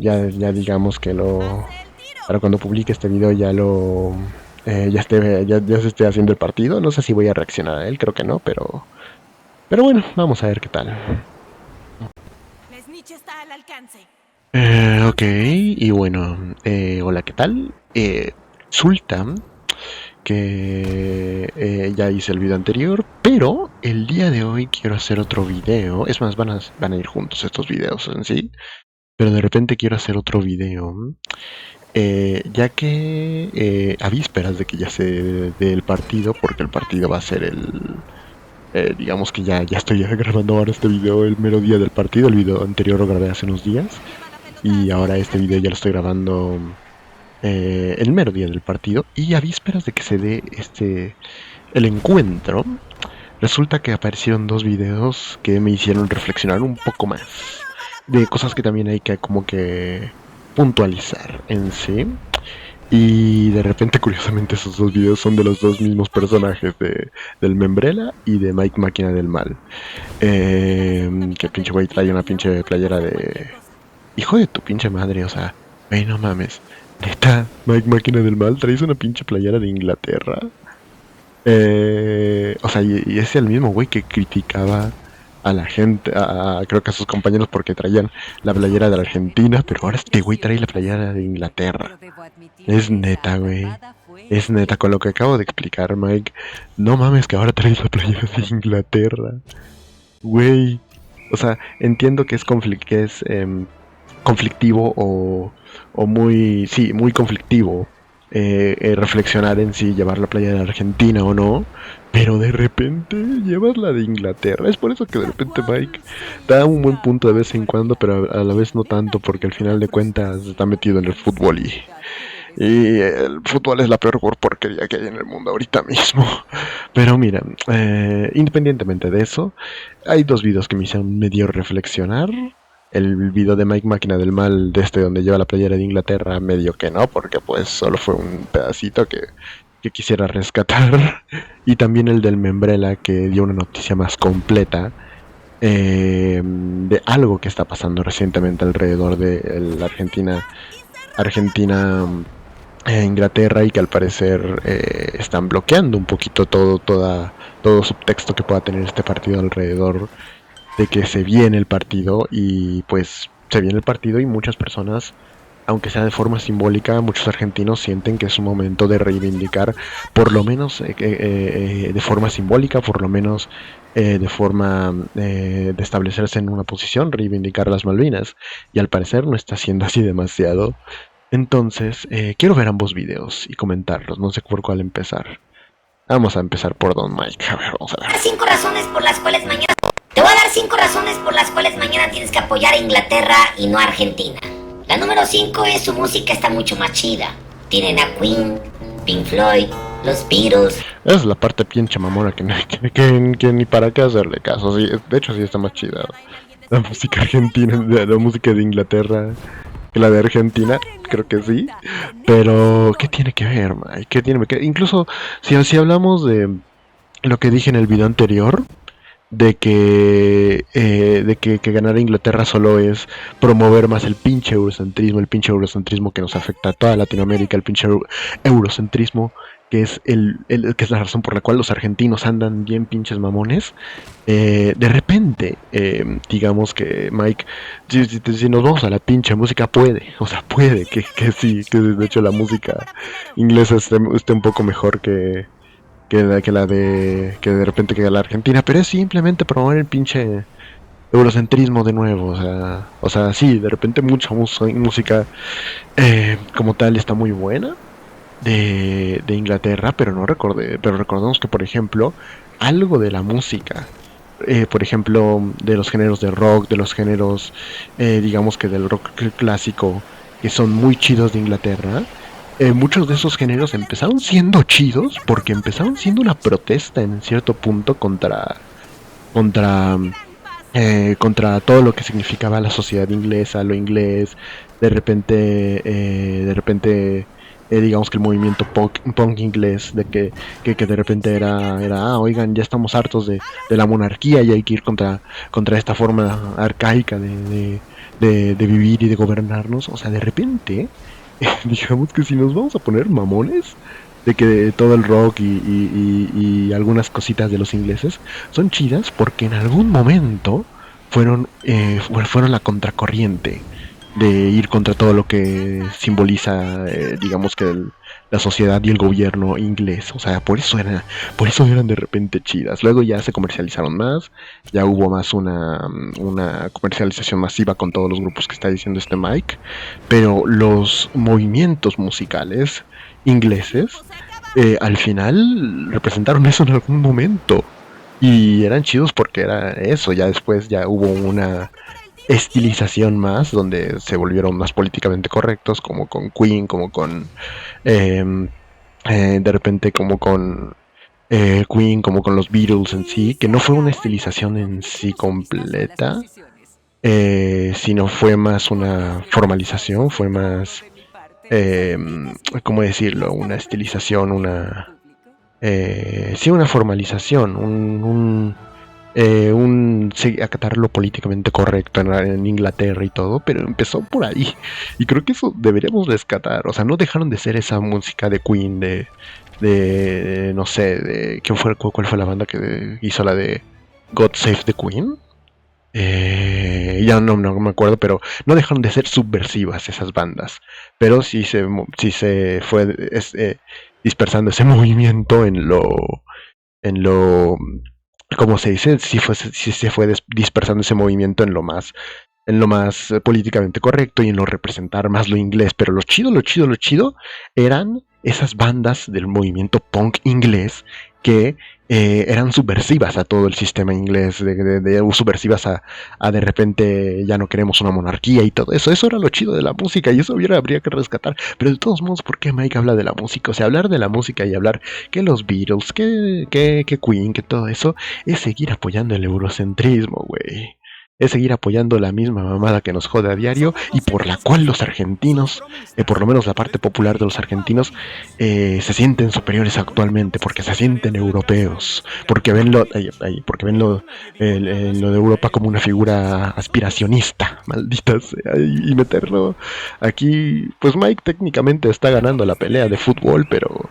ya digamos que para cuando publique este video ya se esté haciendo el partido, no sé si voy a reaccionar a él, creo que no, pero bueno, vamos a ver qué tal. Está al alcance. Ok, y bueno, hola, ¿qué tal? Resulta que ya hice el video anterior, pero el día de hoy quiero hacer otro video. Es más, van a ir juntos estos videos en sí, pero de repente quiero hacer otro video, ya que a vísperas de que ya se dé el partido, porque el partido va a ser digamos que ya estoy grabando ahora este video el mero día del partido. El video anterior lo grabé hace unos días y ahora este video ya lo estoy grabando el mero día del partido, y a vísperas de que se dé el encuentro, resulta que aparecieron dos videos que me hicieron reflexionar un poco más de cosas que también hay que como que puntualizar en sí. Y de repente, curiosamente, esos dos videos son de los dos mismos personajes del Membrela y de Mike Máquina del Mal. Que el pinche güey trae una pinche playera de... Hijo de tu pinche madre, o sea, güey, no mames. Neta, Mike Máquina del Mal, traes una pinche playera de Inglaterra. O sea, y es el mismo güey que criticaba a la gente, creo que a sus compañeros porque traían la playera de la Argentina, pero ahora este güey trae la playera de Inglaterra. Es neta, güey. Es neta, con lo que acabo de explicar, Mike. No mames que ahora traes la playera de Inglaterra. Güey. O sea, entiendo que es conflictivo o muy... Sí, muy conflictivo. Reflexionar en si llevar la playera de Argentina o no, pero de repente llevas la de Inglaterra. Es por eso que de repente Mike da un buen punto de vez en cuando, pero a la vez no tanto, porque al final de cuentas está metido en el fútbol y el fútbol es la peor porquería que hay en el mundo ahorita mismo. Pero mira, independientemente de eso, hay dos videos que me hicieron medio reflexionar. El video de Mike Máquina del Mal, donde lleva la playera de Inglaterra, medio que no, porque pues solo fue un pedacito que quisiera rescatar. Y también el del Membrela, que dio una noticia más completa de algo que está pasando recientemente alrededor de la Argentina Inglaterra, y que al parecer están bloqueando un poquito todo subtexto que pueda tener este partido alrededor de que se viene el partido. Y pues se viene el partido y muchas personas, aunque sea de forma simbólica, muchos argentinos sienten que es un momento de reivindicar, por lo menos de forma simbólica, por lo menos de forma de establecerse en una posición, reivindicar las Malvinas, y al parecer no está siendo así demasiado. Entonces quiero ver ambos videos y comentarlos, no sé por cuál empezar. Vamos a empezar por Don Mike, a ver, vamos a ver. 5 razones por las cuales mañana... Te voy a dar 5 razones por las cuales mañana tienes que apoyar a Inglaterra y no a Argentina. La número 5 es su música está mucho más chida. Tienen a Queen, Pink Floyd, los Beatles. Esa es la parte pinche mamona que ni para qué hacerle caso. Sí, de hecho sí está más chida la música argentina, la música de Inglaterra que la de Argentina, creo que sí. Pero ¿qué tiene que ver, Mike? ¿Qué tiene que ver? Incluso si hablamos de lo que dije en el video anterior, de que ganar a Inglaterra solo es promover más el pinche eurocentrismo que nos afecta a toda Latinoamérica, el pinche eurocentrismo que es que es la razón por la cual los argentinos andan bien pinches mamones. De repente, digamos que Mike, si nos vamos a la pinche música, puede que sí, que de hecho la música inglesa esté un poco mejor que que de repente que la Argentina, pero es simplemente promover el pinche eurocentrismo de nuevo, o sea, sí, de repente mucha música como tal está muy buena de Inglaterra, pero pero recordemos que por ejemplo algo de la música, por ejemplo de los géneros de rock, de los géneros digamos que del rock clásico, que son muy chidos de Inglaterra. Muchos de esos géneros empezaron siendo chidos porque empezaron siendo una protesta en cierto punto contra contra todo lo que significaba la sociedad inglesa, lo inglés, de repente, digamos que el movimiento punk inglés, que de repente oigan, ya estamos hartos de la monarquía y hay que ir contra esta forma arcaica de vivir y de gobernarnos. O sea, de repente, digamos que si nos vamos a poner mamones, de que todo el rock y algunas cositas de los ingleses son chidas porque en algún momento fueron la contracorriente de ir contra todo lo que simboliza digamos que la sociedad y el gobierno inglés. O sea, por eso eran de repente chidas. Luego ya se comercializaron más, ya hubo más una comercialización masiva con todos los grupos que está diciendo este Mike, pero los movimientos musicales ingleses al final representaron eso en algún momento y eran chidos porque era eso. Ya después ya hubo una estilización más donde se volvieron más políticamente correctos, como con Queen, como con de repente como con Queen, como con los Beatles en sí, que no fue una estilización en sí completa, sino fue más una formalización, fue más ¿cómo decirlo? Una estilización, sí, una formalización, sí, acatar lo políticamente correcto en Inglaterra y todo, pero empezó por ahí. Y creo que eso deberíamos rescatar. O sea, no dejaron de ser esa música de Queen, no sé, ¿cuál fue la banda que hizo la de God Save the Queen? Ya no me acuerdo, pero no dejaron de ser subversivas esas bandas, pero sí se fue dispersando ese movimiento en lo, ¿cómo se dice? Sí se fue dispersando ese movimiento en lo más políticamente correcto y en lo representar más lo inglés. Pero lo chido eran esas bandas del movimiento punk inglés que eran subversivas a todo el sistema inglés, subversivas a de repente ya no queremos una monarquía y todo eso. Eso era lo chido de la música y eso habría que rescatar. Pero de todos modos, ¿por qué Mike habla de la música? O sea, hablar de la música y hablar que los Beatles, que Queen, que todo eso, es seguir apoyando el eurocentrismo, güey. Es seguir apoyando la misma mamada que nos jode a diario y por la cual los argentinos, por lo menos la parte popular de los argentinos, se sienten superiores actualmente, porque se sienten europeos, porque ven lo de Europa como una figura aspiracionista, maldita sea, y meterlo aquí. Pues Mike técnicamente está ganando la pelea de fútbol, pero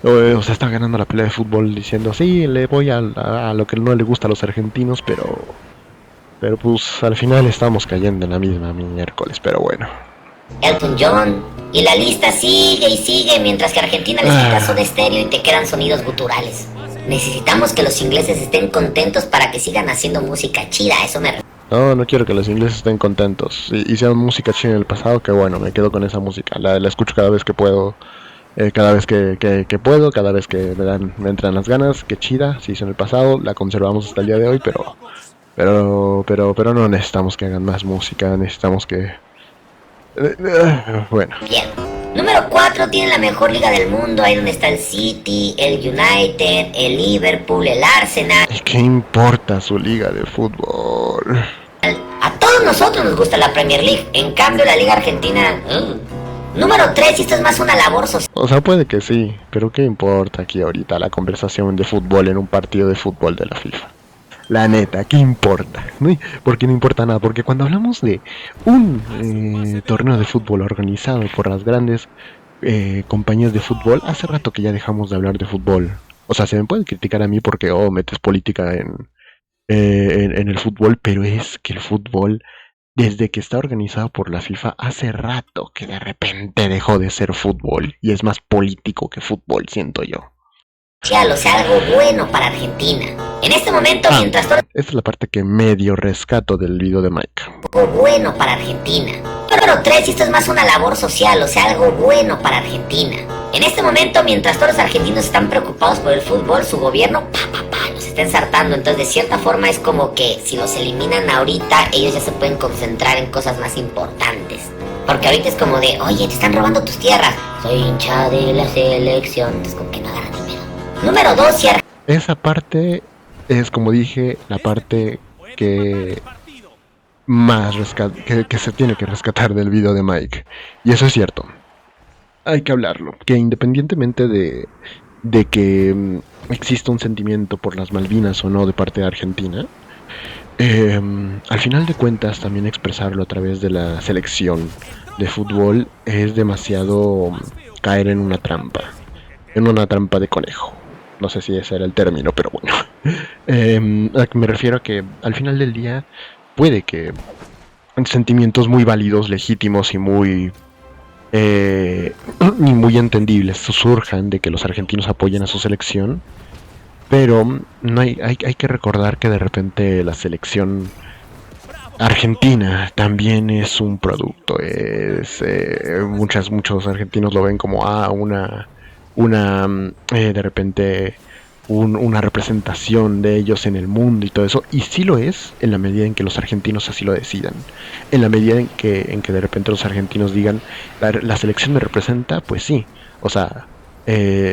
o sea, está ganando la pelea de fútbol diciendo, sí, le voy a lo que no le gusta a los argentinos, pero pues al final estamos cayendo en la misma miércoles, pero bueno. Elton John, y la lista sigue y sigue mientras que Argentina les quita Soda Stereo y te quedan sonidos guturales. Necesitamos que los ingleses estén contentos para que sigan haciendo música chida, eso me... No quiero que los ingleses estén contentos. Hicieron música chida en el pasado, que bueno, me quedo con esa música. La escucho cada vez que puedo, cada vez que puedo, cada vez que me entran las ganas. Qué chida, se hizo en el pasado, la conservamos hasta el día de hoy, pero no necesitamos que hagan más música, necesitamos que... bueno. Bien. Número 4 tiene la mejor liga del mundo, ahí donde está el City, el United, el Liverpool, el Arsenal. ¿Y qué importa su liga de fútbol? A todos nosotros nos gusta la Premier League, en cambio la liga argentina... Número 3, y esto es más una labor social. O sea, puede que sí, pero ¿qué importa aquí ahorita la conversación de fútbol en un partido de fútbol de la FIFA? La neta, ¿qué importa? Porque no importa nada, porque cuando hablamos de un torneo de fútbol organizado por las grandes compañías de fútbol, hace rato que ya dejamos de hablar de fútbol. O sea, se me puede criticar a mí porque, metes política en el fútbol, pero es que el fútbol, desde que está organizado por la FIFA, hace rato que de repente dejó de ser fútbol y es más político que fútbol, siento yo. social, o sea, algo bueno para Argentina. En este momento, mientras todo Esta es la parte que medio rescato del video de Mike. algo bueno para Argentina. Número 3, y esto es más una labor social, o sea, algo bueno para Argentina. En este momento, mientras todos los argentinos están preocupados por el fútbol, su gobierno, los está ensartando. Entonces, de cierta forma, es como que si los eliminan ahorita, ellos ya se pueden concentrar en cosas más importantes. Porque ahorita es como de, oye, te están robando tus tierras. Soy hincha de la selección. Entonces, como que no agarran ni pedo. Número 2, si Esa parte es, como dije, la parte que más que se tiene que rescatar del video de Mike. Y eso es cierto. Hay que hablarlo. Que independientemente de que exista un sentimiento por las Malvinas o no de parte de Argentina, al final de cuentas también expresarlo a través de la selección de fútbol es demasiado caer en una trampa de conejo. No sé si ese era el término, pero bueno. Me refiero a que al final del día puede que sentimientos muy válidos, legítimos y muy entendibles surjan de que los argentinos apoyen a su selección, pero no hay que recordar que de repente la selección argentina también es un producto. Muchos argentinos lo ven como de repente una representación de ellos en el mundo y todo eso, y sí lo es en la medida en que los argentinos así lo decidan, en la medida en que de repente los argentinos digan la selección me representa, pues sí, o sea,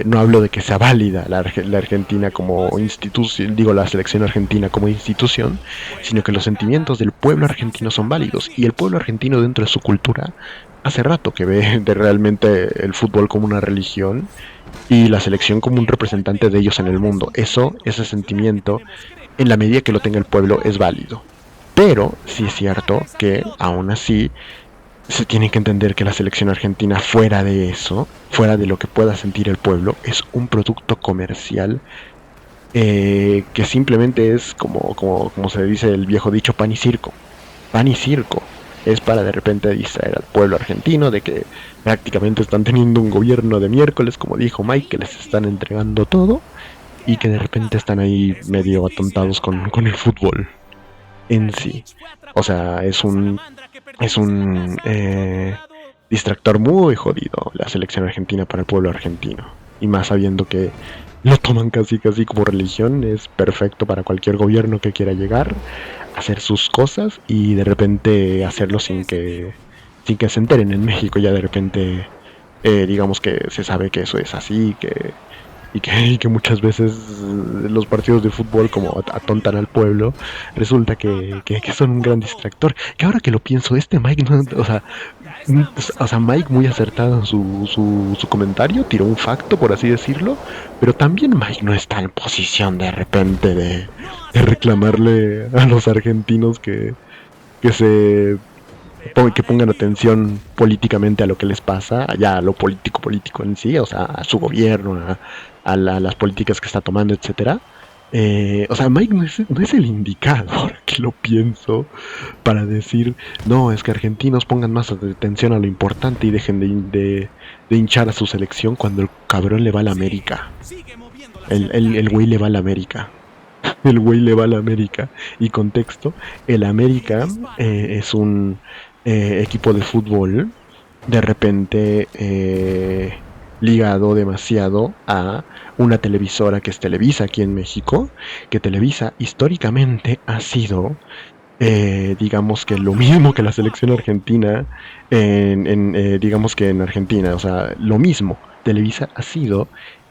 no hablo de que sea válida la Argentina como institución, digo la selección argentina como institución, sino que los sentimientos del pueblo argentino son válidos, y el pueblo argentino dentro de su cultura hace rato que ve de realmente el fútbol como una religión y la selección como un representante de ellos en el mundo. Ese sentimiento, en la medida que lo tenga el pueblo, es válido. Pero sí es cierto que aún así se tiene que entender que la selección argentina, fuera de eso, fuera de lo que pueda sentir el pueblo, es un producto comercial que simplemente es como se dice el viejo dicho, pan y circo. Pan y circo. Es para de repente distraer al pueblo argentino de que prácticamente están teniendo un gobierno de miércoles, como dijo Mike, que les están entregando todo y que de repente están ahí medio atontados con el fútbol en sí. O sea, es un distractor muy jodido la selección argentina para el pueblo argentino. Y más sabiendo que lo toman casi como religión, es perfecto para cualquier gobierno que quiera llegar, hacer sus cosas y de repente hacerlo sin que se enteren en México. Ya de repente digamos que se sabe que eso es así, y que muchas veces los partidos de fútbol, como atontan al pueblo, resulta que son un gran distractor. Que ahora que lo pienso, Mike no, o sea, Mike muy acertado en su comentario, tiró un facto, por así decirlo, pero también Mike no está en posición de repente de reclamarle a los argentinos que pongan atención políticamente a lo que les pasa, ya a lo político en sí, o sea, a su gobierno, a las políticas que está tomando, etcétera. O sea, Mike no es el indicador, que lo pienso, para decir, no, es que argentinos pongan más atención a lo importante y dejen de hinchar a su selección cuando el cabrón le va a la América. El güey le va a la América. El güey le va a la América. Y contexto, el América es un equipo de fútbol de repente ligado demasiado a una televisora que es Televisa aquí en México, que Televisa históricamente ha sido digamos que lo mismo que la selección argentina digamos que en Argentina, o sea, lo mismo. Televisa ha sido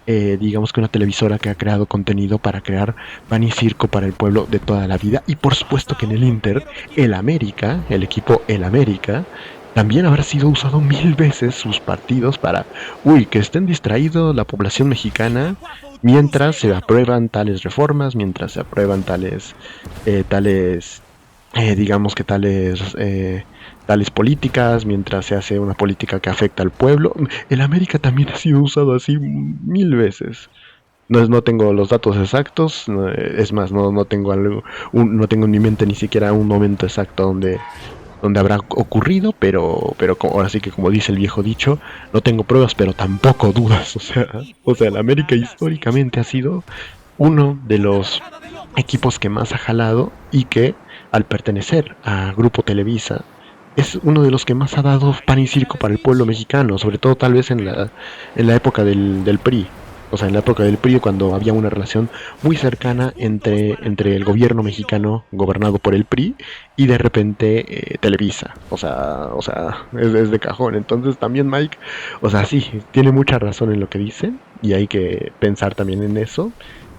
digamos que una televisora que ha creado contenido para crear pan y circo para el pueblo de toda la vida. Y por supuesto que en el Inter, el América, el equipo El América, también habrá sido usado 1000 veces sus partidos para, que estén distraídos la población mexicana mientras se aprueban tales reformas, mientras se aprueban tales digamos que tales políticas, mientras se hace una política que afecta al pueblo. El América también ha sido usado así 1000 veces. No tengo los datos exactos, es más, no tengo no tengo en mi mente ni siquiera un momento exacto donde habrá ocurrido, pero ahora sí que como dice el viejo dicho, no tengo pruebas, pero tampoco dudas. O sea, el América históricamente ha sido uno de los equipos que más ha jalado y que al pertenecer a Grupo Televisa es uno de los que más ha dado pan y circo para el pueblo mexicano, sobre todo tal vez en la época del PRI. O sea, en la época del PRI, cuando había una relación muy cercana entre el gobierno mexicano gobernado por el PRI y de repente Televisa. Es de cajón. Entonces también Mike, o sea, sí, tiene mucha razón en lo que dice y hay que pensar también en eso,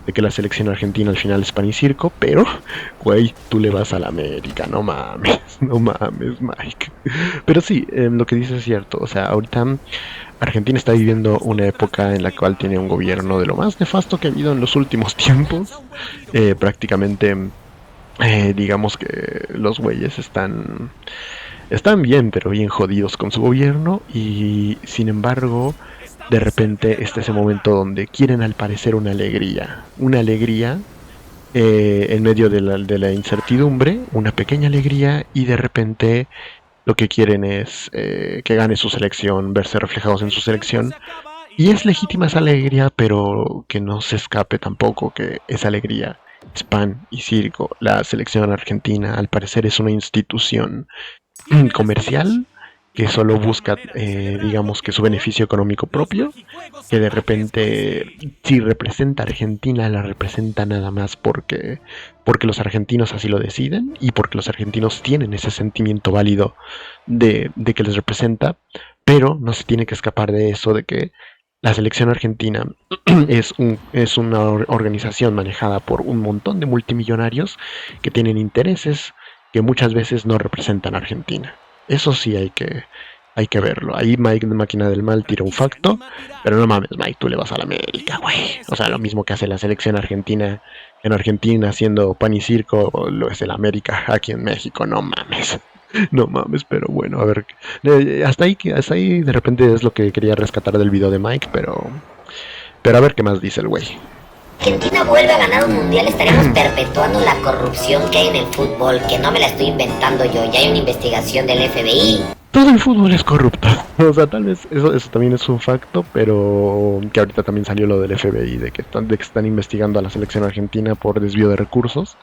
de que la selección argentina al final es pan y circo, pero, güey, tú le vas a la América, no mames, no mames, Mike. Pero sí, lo que dices es cierto, o sea, ahorita Argentina está viviendo una época en la cual tiene un gobierno de lo más nefasto que ha habido en los últimos tiempos. Prácticamente, digamos que los güeyes están bien, pero bien jodidos con su gobierno y sin embargo de repente está ese momento donde quieren al parecer una alegría en medio de la incertidumbre, una pequeña alegría y de repente lo que quieren es que gane su selección, verse reflejados en su selección y es legítima esa alegría, pero que no se escape tampoco que esa alegría es pan y circo. La selección argentina al parecer es una institución comercial que solo busca, digamos que su beneficio económico propio, que de repente, si representa a Argentina, la representa nada más porque los argentinos así lo deciden y porque los argentinos tienen ese sentimiento válido de que les representa, pero no se tiene que escapar de eso, de que la selección argentina es una organización manejada por un montón de multimillonarios que tienen intereses que muchas veces no representan a Argentina. Eso sí hay que verlo. Ahí Mike de Máquina del Mal tira un facto, pero no mames, Mike, tú le vas a la América, güey. O sea, lo mismo que hace la selección argentina en Argentina haciendo pan y circo, lo es el América aquí en México, no mames. No mames, pero bueno, a ver. Hasta ahí de repente es lo que quería rescatar del video de Mike, pero a ver qué más dice el güey. Argentina vuelve a ganar un mundial, estaremos perpetuando la corrupción que hay en el fútbol, que no me la estoy inventando yo, ya hay una investigación del FBI. Todo el fútbol es corrupto. O sea, tal vez eso también es un facto, pero que ahorita también salió lo del FBI, de que están investigando a la selección argentina por desvío de recursos.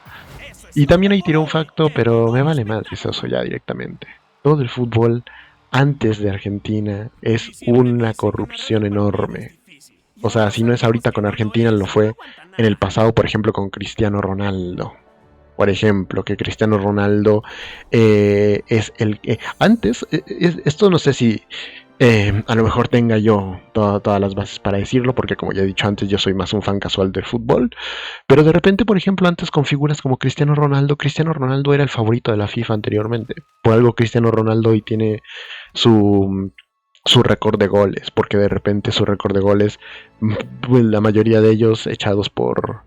Y también ahí tiró un facto, pero me vale madre eso ya directamente. Todo el fútbol antes de Argentina es una corrupción enorme. O sea, si no es ahorita con Argentina, lo fue en el pasado, por ejemplo, con Cristiano Ronaldo. Por ejemplo, que Cristiano Ronaldo es el que... Antes, esto no sé si a lo mejor tenga yo todas las bases para decirlo, porque como ya he dicho antes, yo soy más un fan casual del fútbol. Pero de repente, por ejemplo, antes con figuras como Cristiano Ronaldo era el favorito de la FIFA anteriormente. Por algo Cristiano Ronaldo hoy tiene su récord de goles, porque de repente su récord de goles, pues, la mayoría de ellos echados por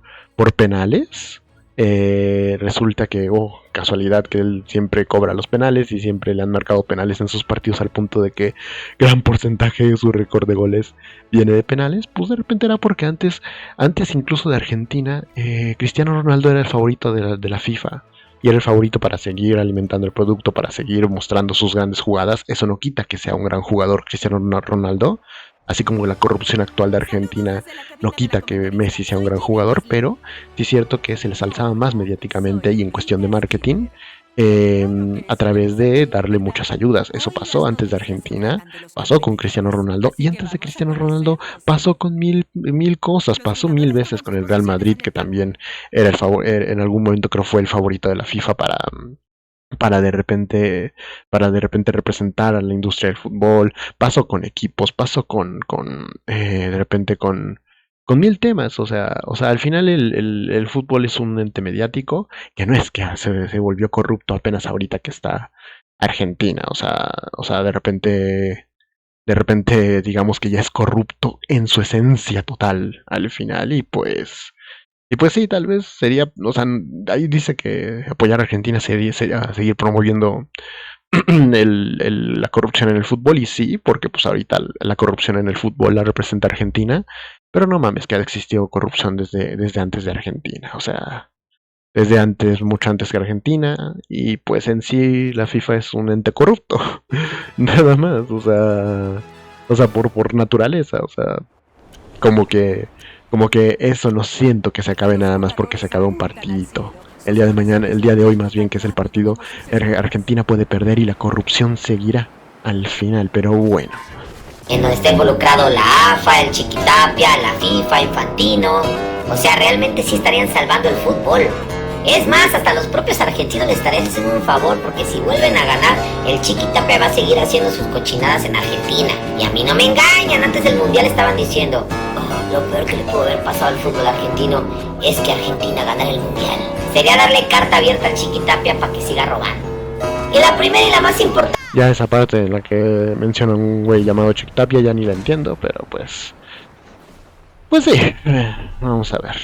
penales. Resulta que, casualidad, que él siempre cobra los penales y siempre le han marcado penales en sus partidos al punto de que gran porcentaje de su récord de goles viene de penales. Pues de repente era porque antes incluso de Argentina, Cristiano Ronaldo era el favorito de la FIFA. Y era el favorito para seguir alimentando el producto, para seguir mostrando sus grandes jugadas. Eso no quita que sea un gran jugador Cristiano Ronaldo, así como la corrupción actual de Argentina no quita que Messi sea un gran jugador, pero sí es cierto que se les alzaba más mediáticamente y en cuestión de marketing a través de darle muchas ayudas. Eso pasó antes de Argentina, pasó con Cristiano Ronaldo y antes de Cristiano Ronaldo pasó con mil cosas, pasó 1000 veces con el Real Madrid, que también era en algún momento creo fue el favorito de la FIFA para de repente representar a la industria del fútbol. Pasó con equipos, pasó de repente con 1000 temas. O sea, al final el fútbol es un ente mediático que no es que se volvió corrupto apenas ahorita que está Argentina. O sea, de repente digamos que ya es corrupto en su esencia total al final y pues sí, tal vez sería, o sea, ahí dice que apoyar a Argentina sería seguir promoviendo la corrupción en el fútbol, y sí, porque pues ahorita la corrupción en el fútbol la representa Argentina, pero no mames que ha existido corrupción desde antes de Argentina, o sea, desde antes, mucho antes que Argentina, y pues en sí la FIFA es un ente corrupto, nada más, o sea, por naturaleza, o sea, como que, como que eso no siento que se acabe nada más porque se acabe un partidito. El día de mañana, el día de hoy más bien que es el partido, Argentina puede perder y la corrupción seguirá al final, pero bueno. En donde está involucrado la AFA, el Chiquitapia, la FIFA, Infantino. O sea, realmente sí estarían salvando el fútbol. Es más, hasta los propios argentinos le estarían haciendo un favor, porque si vuelven a ganar, el Chiquitapia va a seguir haciendo sus cochinadas en Argentina. Y a mí no me engañan, antes del Mundial estaban diciendo, "Oh, lo peor que le pudo haber pasado al fútbol argentino es que Argentina ganara el Mundial. Sería darle carta abierta al Chiquitapia para que siga robando". Y la primera y la más importante Ya esa parte en la que menciona un güey llamado Chiquitapia ya ni la entiendo, pero pues sí, vamos a ver.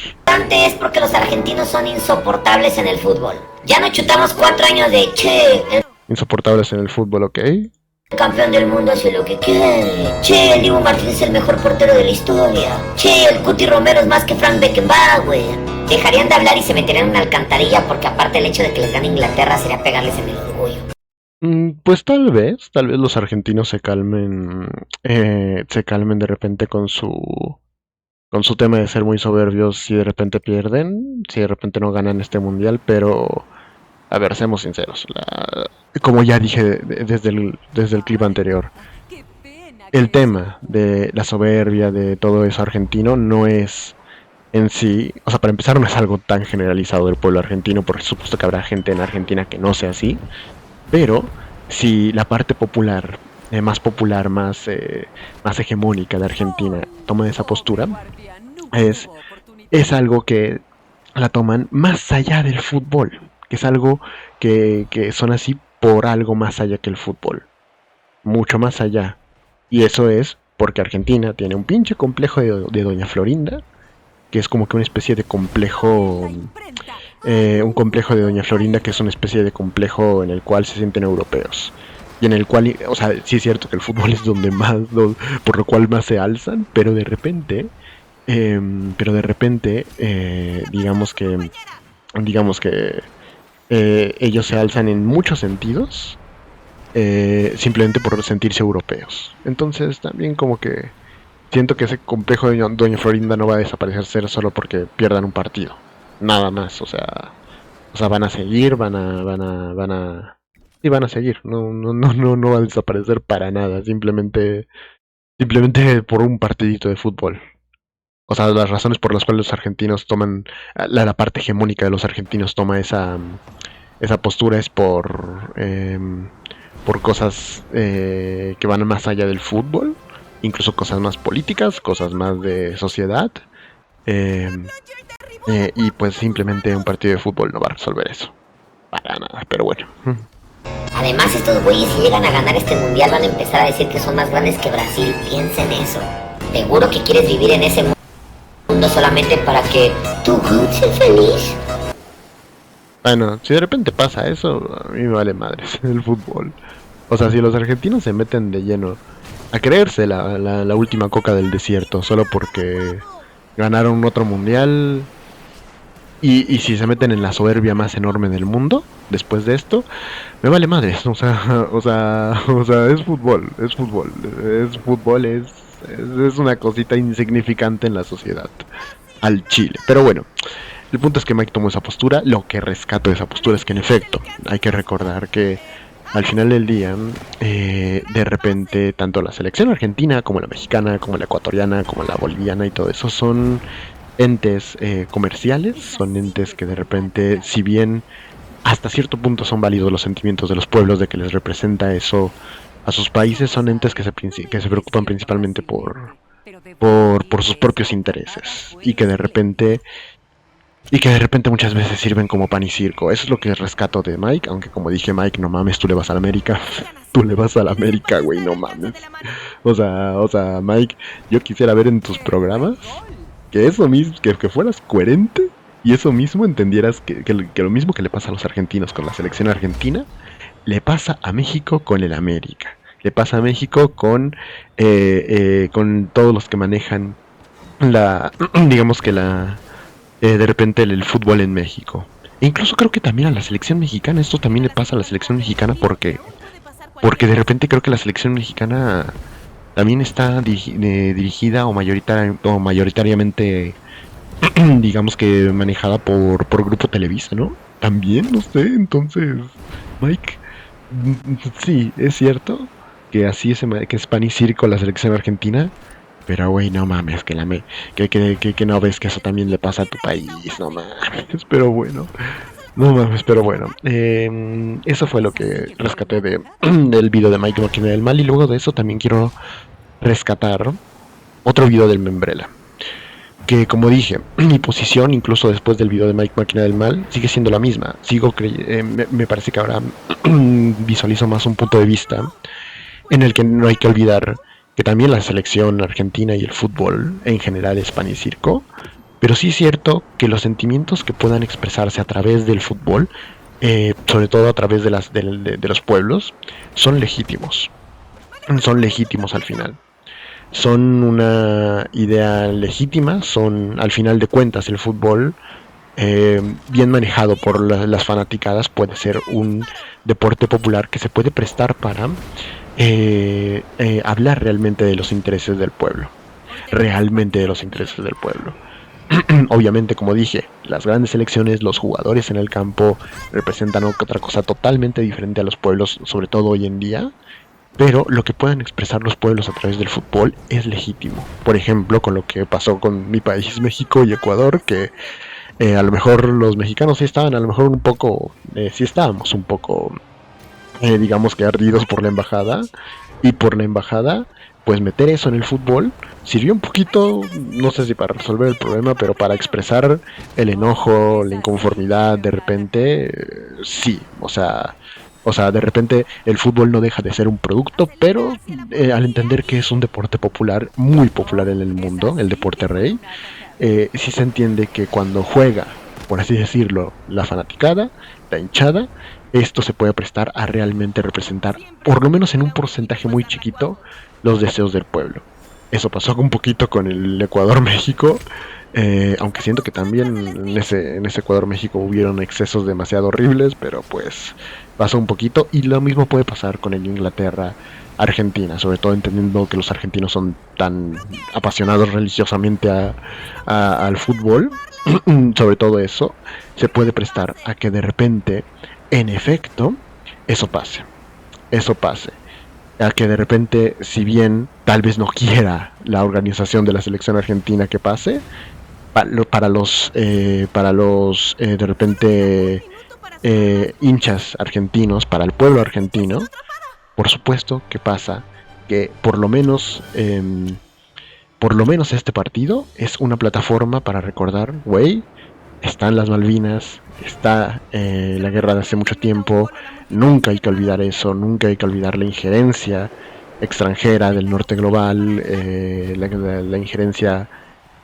es porque los argentinos son insoportables en el fútbol. Ya no chutamos 4 años de el Insoportables en el fútbol, ¿ok? campeón del mundo hace lo que quiere. Che, el Dibu Martínez es el mejor portero de la historia. Che, el Cuti Romero es más que Frank Beckenbauer. Dejarían de hablar y se meterían en una alcantarilla, porque aparte el hecho de que les gane Inglaterra sería pegarles en el orgullo. Pues tal vez los argentinos se calmen de repente con su tema de ser muy soberbios si de repente pierden, si de repente no ganan este mundial, pero a ver, seamos sinceros, como ya dije desde el clip anterior, el tema de la soberbia de todo eso argentino no es en sí, o sea, para empezar no es algo tan generalizado del pueblo argentino, porque supuesto que habrá gente en Argentina que no sea así, pero si la parte popular, más popular, más hegemónica de Argentina toma esa postura, es algo que la toman más allá del fútbol, que es algo que son así por algo más allá que el fútbol, mucho más allá. Y eso es porque Argentina tiene un pinche complejo de Doña Florinda, que es como que una especie de complejo, un complejo de Doña Florinda que es una especie de complejo en el cual se sienten europeos. Y en el cual, o sea, sí es cierto que el fútbol es donde más, por lo cual más se alzan, pero de repente, digamos que ellos se alzan en muchos sentidos, simplemente por sentirse europeos. Entonces también como que siento que ese complejo de Doña Florinda no va a desaparecer solo porque pierdan un partido. Nada más, o sea, van a seguir, van a seguir. No va a desaparecer para nada, simplemente por un partidito de fútbol. O sea, las razones por las cuales los argentinos toman, la parte hegemónica de los argentinos toma esa postura es por cosas que van más allá del fútbol, incluso cosas más políticas, cosas más de sociedad, y pues simplemente un partido de fútbol no va a resolver eso, para nada, pero bueno. Además, estos güeyes, si llegan a ganar este mundial, van a empezar a decir que son más grandes que Brasil. Piensa en eso. Seguro que quieres vivir en ese mundo solamente para que tu coach sea feliz. Bueno, si de repente pasa eso, a mí me vale madres el fútbol. O sea, si los argentinos se meten de lleno a creerse la última coca del desierto solo porque ganaron otro mundial, y si se meten en la soberbia más enorme del mundo después de esto, me vale madres. O sea, es fútbol, es una cosita insignificante en la sociedad al Chile. Pero bueno, el punto es que Mike tomó esa postura. Lo que rescato de esa postura es que en efecto hay que recordar que al final del día, de repente, tanto la selección argentina como la mexicana, como la ecuatoriana, como la boliviana y todo eso son entes comerciales, son entes que de repente, si bien hasta cierto punto son válidos los sentimientos de los pueblos de que les representa eso a sus países, son entes que se preocupan principalmente por sus propios intereses y que de repente muchas veces sirven como pan y circo. Eso es lo que rescato de Mike, aunque como dije, Mike, no mames, tú le vas a la América. Tú le vas a la América, güey, no mames. O sea, Mike, yo quisiera ver en tus programas que eso mismo, que fueras coherente y eso mismo entendieras que lo mismo que le pasa a los argentinos con la selección argentina, le pasa a México con el América. Le pasa a México con todos los que manejan digamos que de repente el fútbol en México. E incluso creo que también a la selección mexicana, esto también le pasa a la selección mexicana porque de repente creo que la selección mexicana también está dirigida o mayoritariamente, digamos que manejada por Grupo Televisa, ¿no? También, no sé, entonces, Mike, sí, es cierto que así que es pan y circo la selección argentina, pero güey, no mames, que no ves que eso también le pasa a tu país, no mames, pero bueno. No mames, pero bueno, eso fue lo que rescaté del video de Mike Máquina del Mal. Y luego de eso también quiero rescatar otro video del Membrela. Que como dije, mi posición, incluso después del video de Mike Máquina del Mal, sigue siendo la misma. Me parece que ahora visualizo más un punto de vista en el que no hay que olvidar que también la selección argentina y el fútbol en general es pan y circo. Pero sí es cierto que los sentimientos que puedan expresarse a través del fútbol, sobre todo a través de los pueblos, son legítimos. Son legítimos al final. Son una idea legítima, son al final de cuentas el fútbol, bien manejado por las fanaticadas, puede ser un deporte popular que se puede prestar para hablar realmente de los intereses del pueblo. Realmente de los intereses del pueblo. Obviamente, como dije, las grandes selecciones, los jugadores en el campo representan otra cosa totalmente diferente a los pueblos, sobre todo hoy en día. Pero lo que puedan expresar los pueblos a través del fútbol es legítimo. Por ejemplo, con lo que pasó con mi país, México y Ecuador, que a lo mejor los mexicanos sí estaban, a lo mejor un poco, sí estábamos un poco, digamos que ardidos por la embajada. Y por la embajada, pues meter eso en el fútbol sirvió un poquito, no sé si para resolver el problema, pero para expresar el enojo, la inconformidad, de repente, sí, o sea, de repente el fútbol no deja de ser un producto, pero al entender que es un deporte popular, muy popular en el mundo, el deporte rey, sí se entiende que cuando juega, por así decirlo, la fanaticada, la hinchada, esto se puede prestar a realmente representar, por lo menos en un porcentaje muy chiquito, los deseos del pueblo. Eso pasó un poquito con el Ecuador-México, aunque siento que también en ese Ecuador-México hubieron excesos demasiado horribles, pero pues pasó un poquito. Y lo mismo puede pasar con el Inglaterra-Argentina, sobre todo entendiendo que los argentinos son tan apasionados religiosamente al fútbol. Sobre todo eso se puede prestar a que de repente, en efecto, eso pase. A que de repente, si bien tal vez no quiera la organización de la selección argentina que pase, para los de repente hinchas argentinos, para el pueblo argentino, por supuesto que pasa que por lo menos este partido es una plataforma para recordar, güey, están las Malvinas, está la guerra de hace mucho tiempo, nunca hay que olvidar eso, nunca hay que olvidar la injerencia extranjera del norte global, la injerencia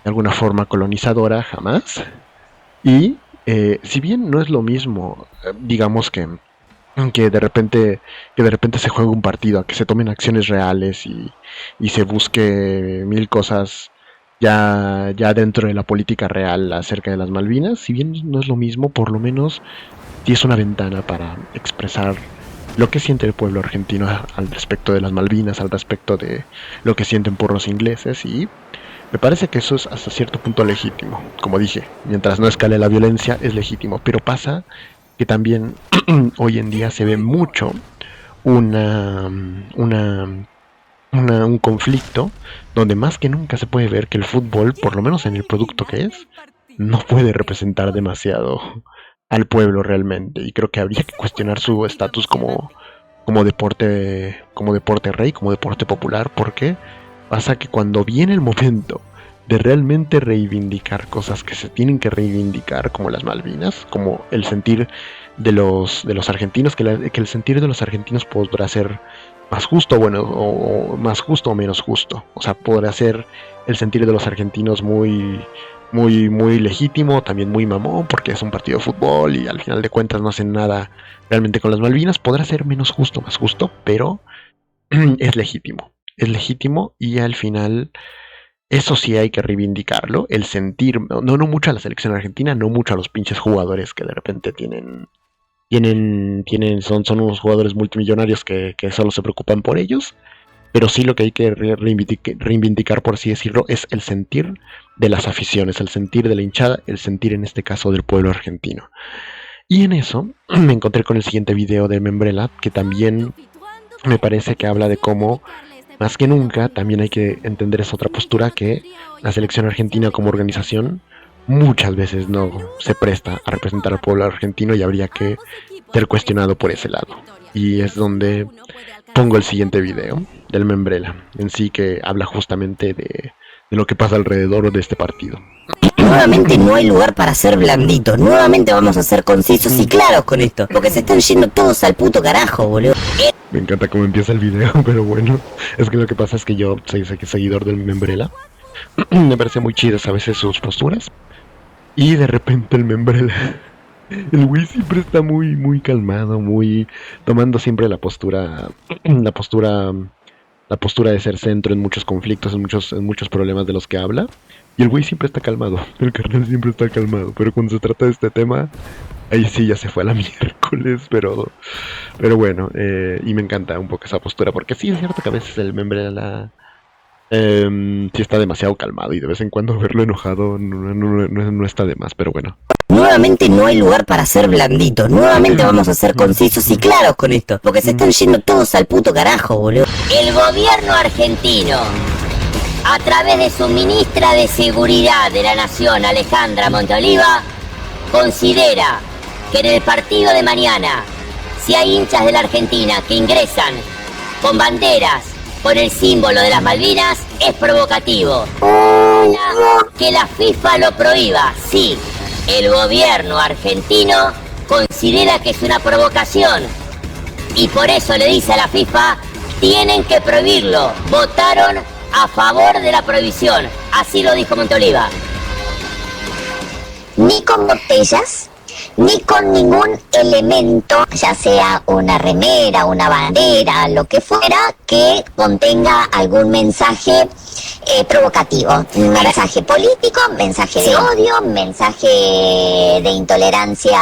de alguna forma colonizadora, jamás. Y si bien no es lo mismo, digamos que de repente se juegue un partido, a que se tomen acciones reales y se busque mil cosas ya dentro de la política real acerca de las Malvinas, si bien no es lo mismo, por lo menos sí es una ventana para expresar lo que siente el pueblo argentino al respecto de las Malvinas, al respecto de lo que sienten por los ingleses, y me parece que eso es hasta cierto punto legítimo. Como dije, mientras no escale la violencia es legítimo, pero pasa que también hoy en día se ve mucho un conflicto donde más que nunca se puede ver que el fútbol, por lo menos en el producto que es, no puede representar demasiado al pueblo realmente, y creo que habría que cuestionar su estatus como deporte rey, como deporte popular, porque pasa que cuando viene el momento de realmente reivindicar cosas que se tienen que reivindicar, como las Malvinas, como el sentir de los argentinos, que el sentir de los argentinos podrá ser más justo, bueno, o más justo o menos justo. O sea, podrá ser el sentir de los argentinos muy legítimo, también muy mamón, porque es un partido de fútbol y al final de cuentas no hacen nada realmente con las Malvinas. Podrá ser menos justo, más justo, pero es legítimo y al final Eso sí hay que reivindicarlo, el sentir, no mucho a la selección argentina, no mucho a los pinches jugadores que de repente son unos jugadores multimillonarios que solo se preocupan por ellos, pero sí lo que hay que reivindicar, por así decirlo, es el sentir de las aficiones, el sentir de la hinchada, el sentir en este caso del pueblo argentino. Y en eso me encontré con el siguiente video de Membrela, que también me parece que habla de cómo, más que nunca, también hay que entender esa otra postura, que la selección argentina como organización muchas veces no se presta a representar al pueblo argentino y habría que ser cuestionado por ese lado. Y es donde pongo el siguiente video del Membrela, en sí, que habla justamente de lo que pasa alrededor de este partido. Nuevamente no hay lugar para ser blanditos. Nuevamente vamos a ser concisos y claros con esto. Porque se están yendo todos al puto carajo, boludo. Me encanta cómo empieza el video, pero bueno. Es que lo que pasa es que yo soy seguidor del Membrela. Me parece muy chidas a veces sus posturas. Y de repente el Membrela, el güey siempre está muy calmado, muy tomando siempre la postura de ser centro en muchos conflictos, en muchos problemas de los que habla. Y el güey siempre está calmado, el carnal siempre está calmado, pero cuando se trata de este tema, ahí sí ya se fue a la miércoles, pero bueno, y me encanta un poco esa postura, porque sí es cierto que a veces el Membrela sí está demasiado calmado y de vez en cuando verlo enojado no está de más, pero bueno. Nuevamente no hay lugar para ser blanditos. Nuevamente vamos a ser concisos y claros con esto. Porque se están yendo todos al puto carajo, boludo. El gobierno argentino, a través de su ministra de Seguridad de la Nación, Alejandra Monteoliva, considera que en el partido de mañana, si hay hinchas de la Argentina que ingresan con banderas con el símbolo de las Malvinas, es provocativo. Que la FIFA lo prohíba. Sí, el gobierno argentino considera que es una provocación y por eso le dice a la FIFA: tienen que prohibirlo. Votaron a favor de la prohibición, así lo dijo Monteoliva. Ni con botellas, ni con ningún elemento, ya sea una remera, una bandera, lo que fuera, que contenga algún mensaje provocativo. Un mensaje político, mensaje de odio, mensaje de intolerancia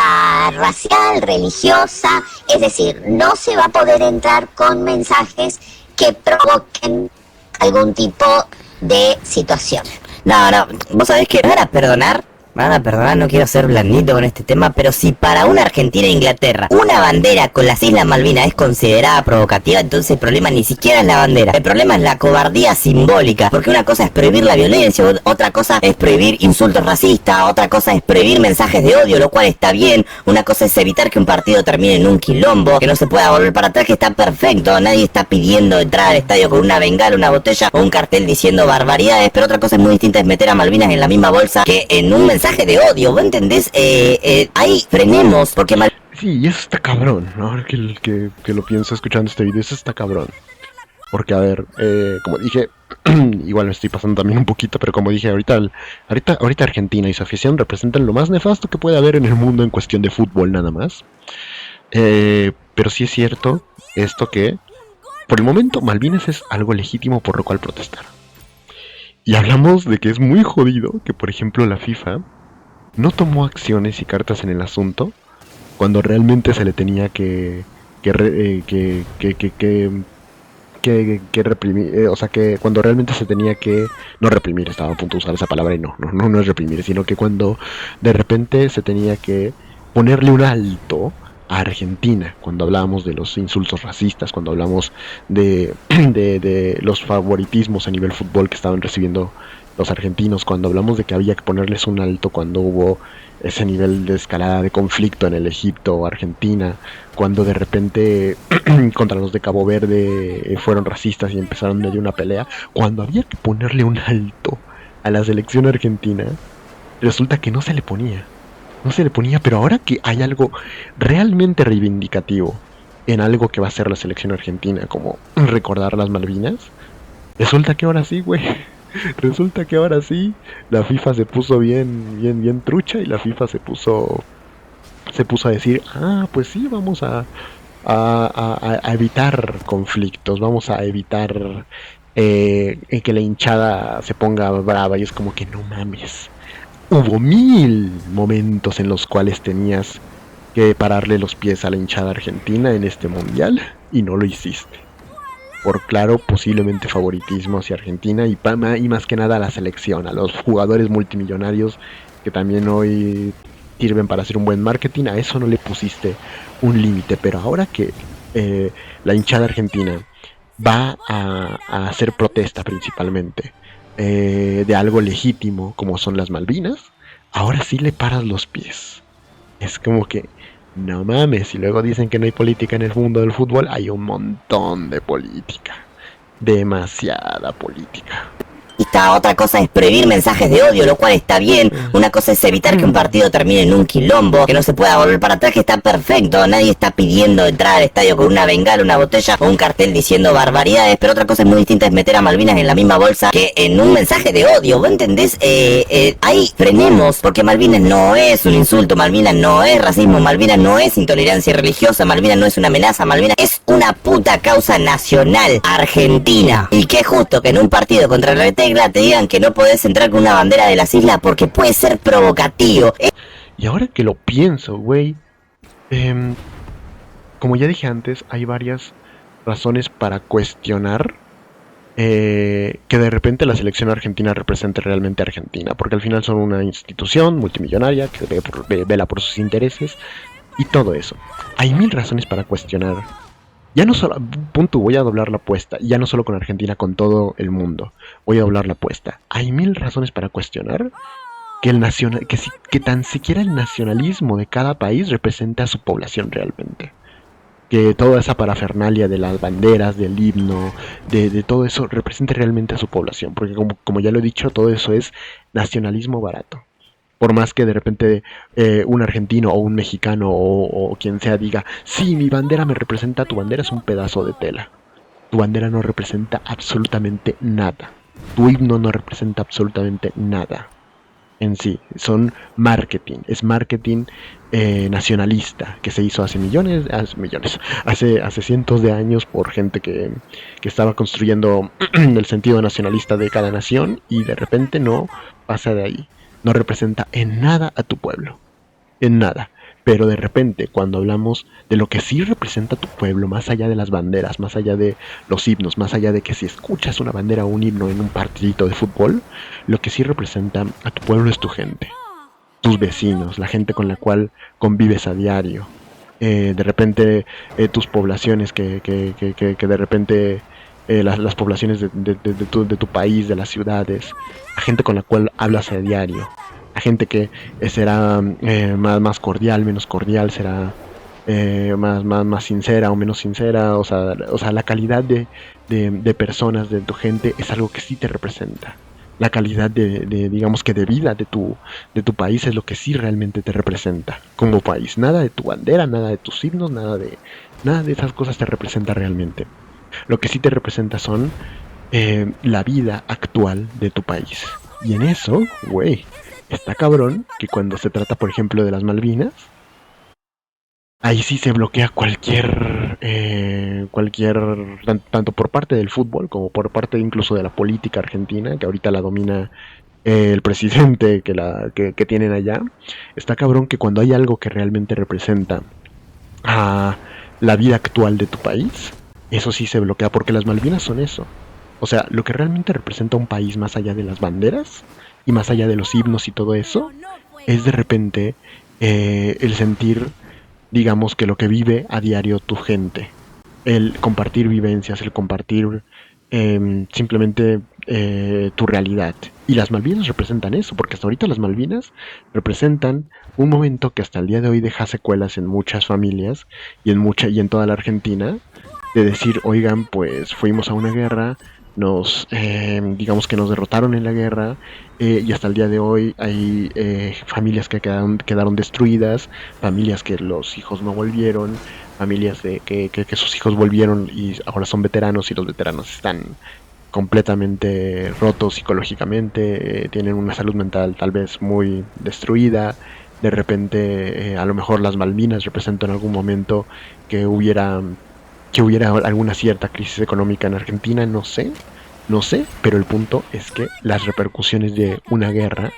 racial, religiosa. Es decir, no se va a poder entrar con mensajes que provoquen algún tipo de situación. No, vos sabés que me van a perdonar, no quiero ser blandito con este tema, pero si para una Argentina e Inglaterra una bandera con las Islas Malvinas es considerada provocativa, entonces el problema ni siquiera es la bandera, el problema es la cobardía simbólica, porque una cosa es prohibir la violencia, otra cosa es prohibir insultos racistas, otra cosa es prohibir mensajes de odio, lo cual está bien, una cosa es evitar que un partido termine en un quilombo, que no se pueda volver para atrás, que está perfecto, nadie está pidiendo entrar al estadio con una bengala, una botella o un cartel diciendo barbaridades, pero otra cosa es muy distinta, es meter a Malvinas en la misma bolsa que en un mensaje de odio, ¿vos entendés? Ahí frenemos, porque Sí, y eso está cabrón, ¿no? Ahora que lo pienso escuchando este video, eso está cabrón. Porque, a ver, como dije, igual me estoy pasando también un poquito, pero como dije, ahorita Argentina y su afición representan lo más nefasto que puede haber en el mundo en cuestión de fútbol, nada más. Pero sí es cierto esto que, por el momento, Malvinas es algo legítimo por lo cual protestar. Y hablamos de que es muy jodido que, por ejemplo, la FIFA no tomó acciones y cartas en el asunto cuando realmente se le tenía que reprimir, o sea, que cuando realmente se tenía que no reprimir, estaba a punto de usar esa palabra y no es reprimir, sino que cuando de repente se tenía que ponerle un alto a Argentina, cuando hablábamos de los insultos racistas, cuando hablamos de los favoritismos a nivel fútbol que estaban recibiendo los argentinos, cuando hablamos de que había que ponerles un alto cuando hubo ese nivel de escalada de conflicto en el Egipto-Argentina, cuando de repente contra los de Cabo Verde fueron racistas y empezaron medio una pelea, cuando había que ponerle un alto a la selección argentina, resulta que no se le ponía, pero ahora que hay algo realmente reivindicativo en algo que va a ser la selección argentina, como recordar las Malvinas, resulta que ahora sí, güey. Resulta que ahora sí, la FIFA se puso bien trucha y la FIFA se puso a decir, pues sí, vamos a evitar conflictos, vamos a evitar en que la hinchada se ponga brava y es como que no mames. Hubo 1000 momentos en los cuales tenías que pararle los pies a la hinchada argentina en este mundial y no lo hiciste. Por claro, posiblemente favoritismo hacia Argentina y más que nada a la selección, a los jugadores multimillonarios que también hoy sirven para hacer un buen marketing, a eso no le pusiste un límite. Pero ahora que la hinchada argentina va a hacer protesta principalmente de algo legítimo como son las Malvinas, ahora sí le paras los pies. Es como que no mames, y luego dicen que no hay política en el mundo del fútbol. Hay un montón de política, demasiada política. Otra cosa es prohibir mensajes de odio, lo cual está bien. Una cosa es evitar que un partido termine en un quilombo, que no se pueda volver para atrás, que está perfecto. Nadie está pidiendo entrar al estadio con una bengala, una botella o un cartel diciendo barbaridades. Pero otra cosa es muy distinta, es meter a Malvinas en la misma bolsa que en un mensaje de odio. ¿Vos entendés? Ahí frenemos, porque Malvinas no es un insulto, Malvinas no es racismo, Malvinas no es intolerancia religiosa, Malvinas no es una amenaza, Malvinas es una puta causa nacional argentina. Y qué justo que en un partido contra la Tecla te digan que no podés entrar con una bandera de las islas porque puede ser provocativo. Y ahora que lo pienso, güey, como ya dije antes, hay varias razones para cuestionar que de repente la selección argentina represente realmente a Argentina, porque al final son una institución multimillonaria que vela por sus intereses y todo eso. Hay 1000 razones para cuestionar. Ya no solo, punto, voy a doblar la apuesta, ya no solo con Argentina, con todo el mundo, voy a doblar la apuesta. Hay 1000 razones para cuestionar que tan siquiera el nacionalismo de cada país representa a su población realmente. Que toda esa parafernalia de las banderas, del himno, de todo eso represente realmente a su población, porque como ya lo he dicho, todo eso es nacionalismo barato. Por más que de repente un argentino o un mexicano o quien sea diga, sí, mi bandera me representa, tu bandera es un pedazo de tela. Tu bandera no representa absolutamente nada. Tu himno no representa absolutamente nada en sí. Son marketing, es marketing nacionalista que se hizo hace cientos de años por gente que estaba construyendo el sentido nacionalista de cada nación y de repente no pasa de ahí. No representa en nada a tu pueblo, en nada. Pero de repente, cuando hablamos de lo que sí representa a tu pueblo, más allá de las banderas, más allá de los himnos, más allá de que si escuchas una bandera o un himno en un partidito de fútbol, lo que sí representa a tu pueblo es tu gente, tus vecinos, la gente con la cual convives a diario. De repente, tus poblaciones que de repente... las poblaciones de tu país, de las ciudades, la gente con la cual hablas a diario, la gente que será más cordial, menos cordial, será más sincera o menos sincera, o sea la calidad de personas de tu gente es algo que sí te representa. La calidad digamos que de vida de tu país es lo que sí realmente te representa como país. Nada de tu bandera, nada de tus himnos, nada de esas cosas te representa realmente. Lo que sí te representa son la vida actual de tu país. Y en eso, güey, está cabrón que cuando se trata, por ejemplo, de las Malvinas, ahí sí se bloquea cualquier tanto por parte del fútbol como por parte incluso de la política argentina, que ahorita la domina el presidente que tienen allá. Está cabrón que cuando hay algo que realmente representa a la vida actual de tu país, eso sí se bloquea, porque las Malvinas son eso. O sea, lo que realmente representa un país más allá de las banderas y más allá de los himnos y todo eso, es de repente el sentir, digamos, que lo que vive a diario tu gente. El compartir vivencias, el compartir simplemente tu realidad. Y las Malvinas representan eso, porque hasta ahorita las Malvinas representan un momento que hasta el día de hoy deja secuelas en muchas familias y en toda la Argentina, de decir, oigan, pues fuimos a una guerra, digamos que nos derrotaron en la guerra, y hasta el día de hoy hay familias que quedaron destruidas, familias que los hijos no volvieron, familias que sus hijos volvieron y ahora son veteranos, y los veteranos están completamente rotos psicológicamente, tienen una salud mental tal vez muy destruida. De repente a lo mejor las Malvinas representan en algún momento que hubiera alguna cierta crisis económica en Argentina, no sé, No sé, pero el punto es que las repercusiones de una guerra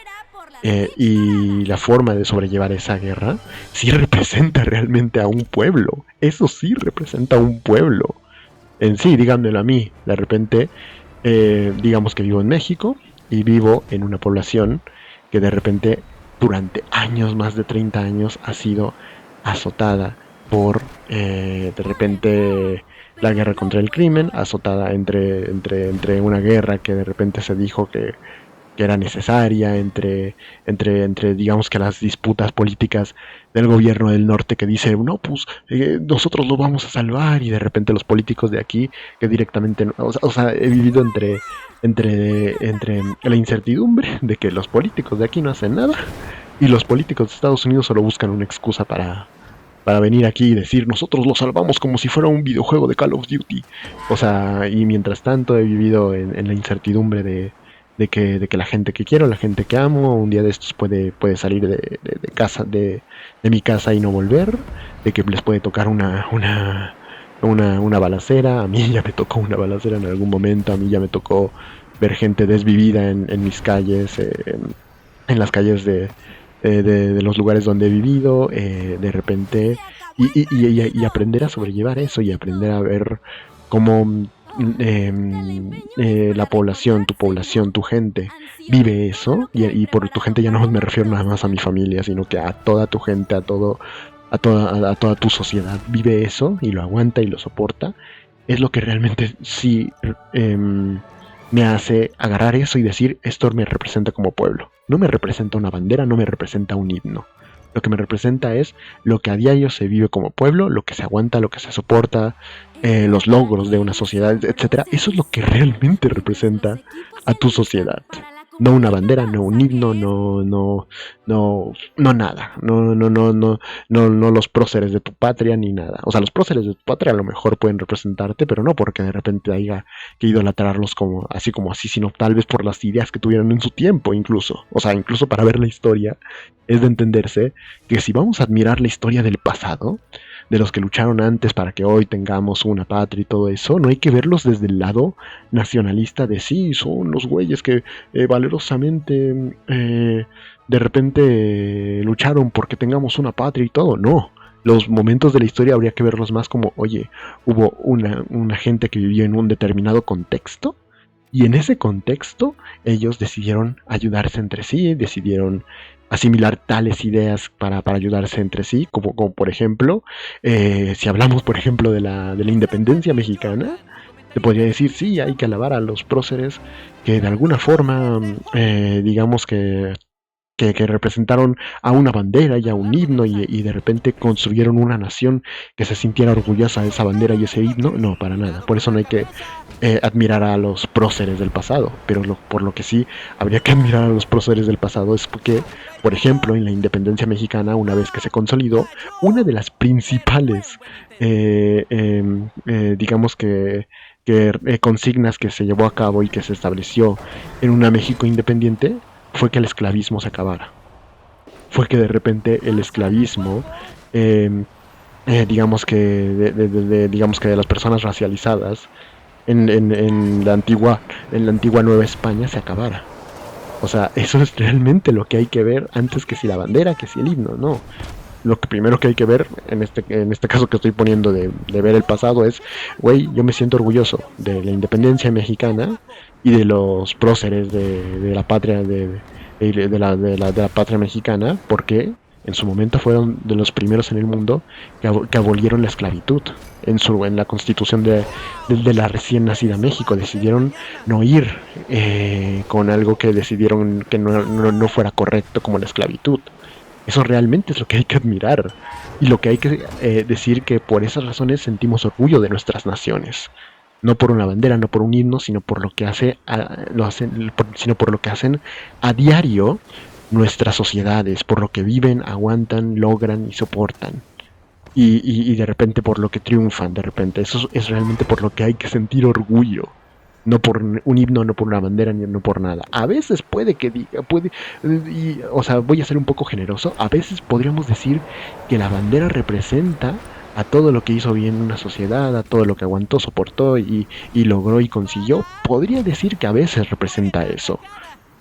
y la forma de sobrellevar esa guerra sí representa realmente a un pueblo. Eso sí representa a un pueblo. En sí, díganmelo a mí. De repente, digamos que vivo en México y vivo en una población que de repente durante años, más de 30 años, ha sido azotada por de repente la guerra contra el crimen, azotada entre una guerra que de repente se dijo que era necesaria, entre digamos que las disputas políticas del gobierno del norte que dice, no, pues nosotros lo vamos a salvar, y de repente los políticos de aquí que directamente, o sea, he vivido entre la incertidumbre de que los políticos de aquí no hacen nada y los políticos de Estados Unidos solo buscan una excusa para venir aquí y decir, nosotros lo salvamos como si fuera un videojuego de Call of Duty. O sea, y mientras tanto he vivido en la incertidumbre de que la gente que quiero, la gente que amo, un día de estos puede salir de casa, de mi casa y no volver, de que les puede tocar una balacera. A mí ya me tocó una balacera en algún momento, a mí ya me tocó ver gente desvivida en mis calles, en las calles de los lugares donde he vivido, de repente, y aprender a sobrellevar eso, y aprender a ver cómo la población, tu gente vive eso, y por tu gente ya no me refiero nada más a mi familia, sino que a toda tu gente, a toda tu sociedad vive eso y lo aguanta y lo soporta. Es lo que realmente sí me hace agarrar eso y decir, esto me representa como pueblo. No me representa una bandera, no me representa un himno. Lo que me representa es lo que a diario se vive como pueblo, lo que se aguanta, lo que se soporta, los logros de una sociedad, etcétera. Eso es lo que realmente representa a tu sociedad. No una bandera, no un himno, no nada. No los próceres de tu patria ni nada. O sea, los próceres de tu patria a lo mejor pueden representarte, pero no porque de repente haya que idolatrarlos como así, sino tal vez por las ideas que tuvieron en su tiempo incluso. O sea, incluso para ver la historia es de entenderse que si vamos a admirar la historia del pasado, de los que lucharon antes para que hoy tengamos una patria y todo eso, no hay que verlos desde el lado nacionalista de sí, son los güeyes que valerosamente de repente lucharon porque tengamos una patria y todo. No, los momentos de la historia habría que verlos más como, oye, hubo una gente que vivió en un determinado contexto, y en ese contexto ellos decidieron ayudarse entre sí, decidieron asimilar tales ideas para ayudarse entre sí, como por ejemplo, si hablamos por ejemplo de la independencia mexicana, te podría decir, sí, hay que alabar a los próceres que de alguna forma, digamos que representaron a una bandera y a un himno, y de repente construyeron una nación que se sintiera orgullosa de esa bandera y ese himno. No, para nada. Por eso no hay que admirar a los próceres del pasado, pero por lo que sí habría que admirar a los próceres del pasado es porque, por ejemplo, en la independencia mexicana, una vez que se consolidó, una de las principales digamos que consignas que se llevó a cabo y que se estableció en una México independiente fue que el esclavismo se acabara. Fue que de repente el esclavismo, digamos que de las personas racializadas en la antigua Nueva España se acabara. O sea, eso es realmente lo que hay que ver antes que si la bandera, que si el himno, no. Lo que primero que hay que ver, en este caso que estoy poniendo de ver el pasado, es, güey, yo me siento orgulloso de la independencia mexicana y de los próceres de la patria de la patria mexicana, porque en su momento fueron de los primeros en el mundo que abolieron la esclavitud. En la constitución de la recién nacida México decidieron no ir con algo que decidieron que no fuera correcto, como la esclavitud. Eso realmente es lo que hay que admirar, y lo que hay que decir que por esas razones sentimos orgullo de nuestras naciones. No por una bandera, no por un himno, sino por lo que hacen a diario nuestras sociedades, por lo que viven, aguantan, logran y soportan. Y de repente por lo que triunfan, de repente. Eso es realmente por lo que hay que sentir orgullo. No por un himno, no por una bandera, ni no por nada. A veces puede que diga, o sea, voy a ser un poco generoso. A veces podríamos decir que la bandera representa a todo lo que hizo bien una sociedad, a todo lo que aguantó, soportó y logró y consiguió, podría decir que a veces representa eso,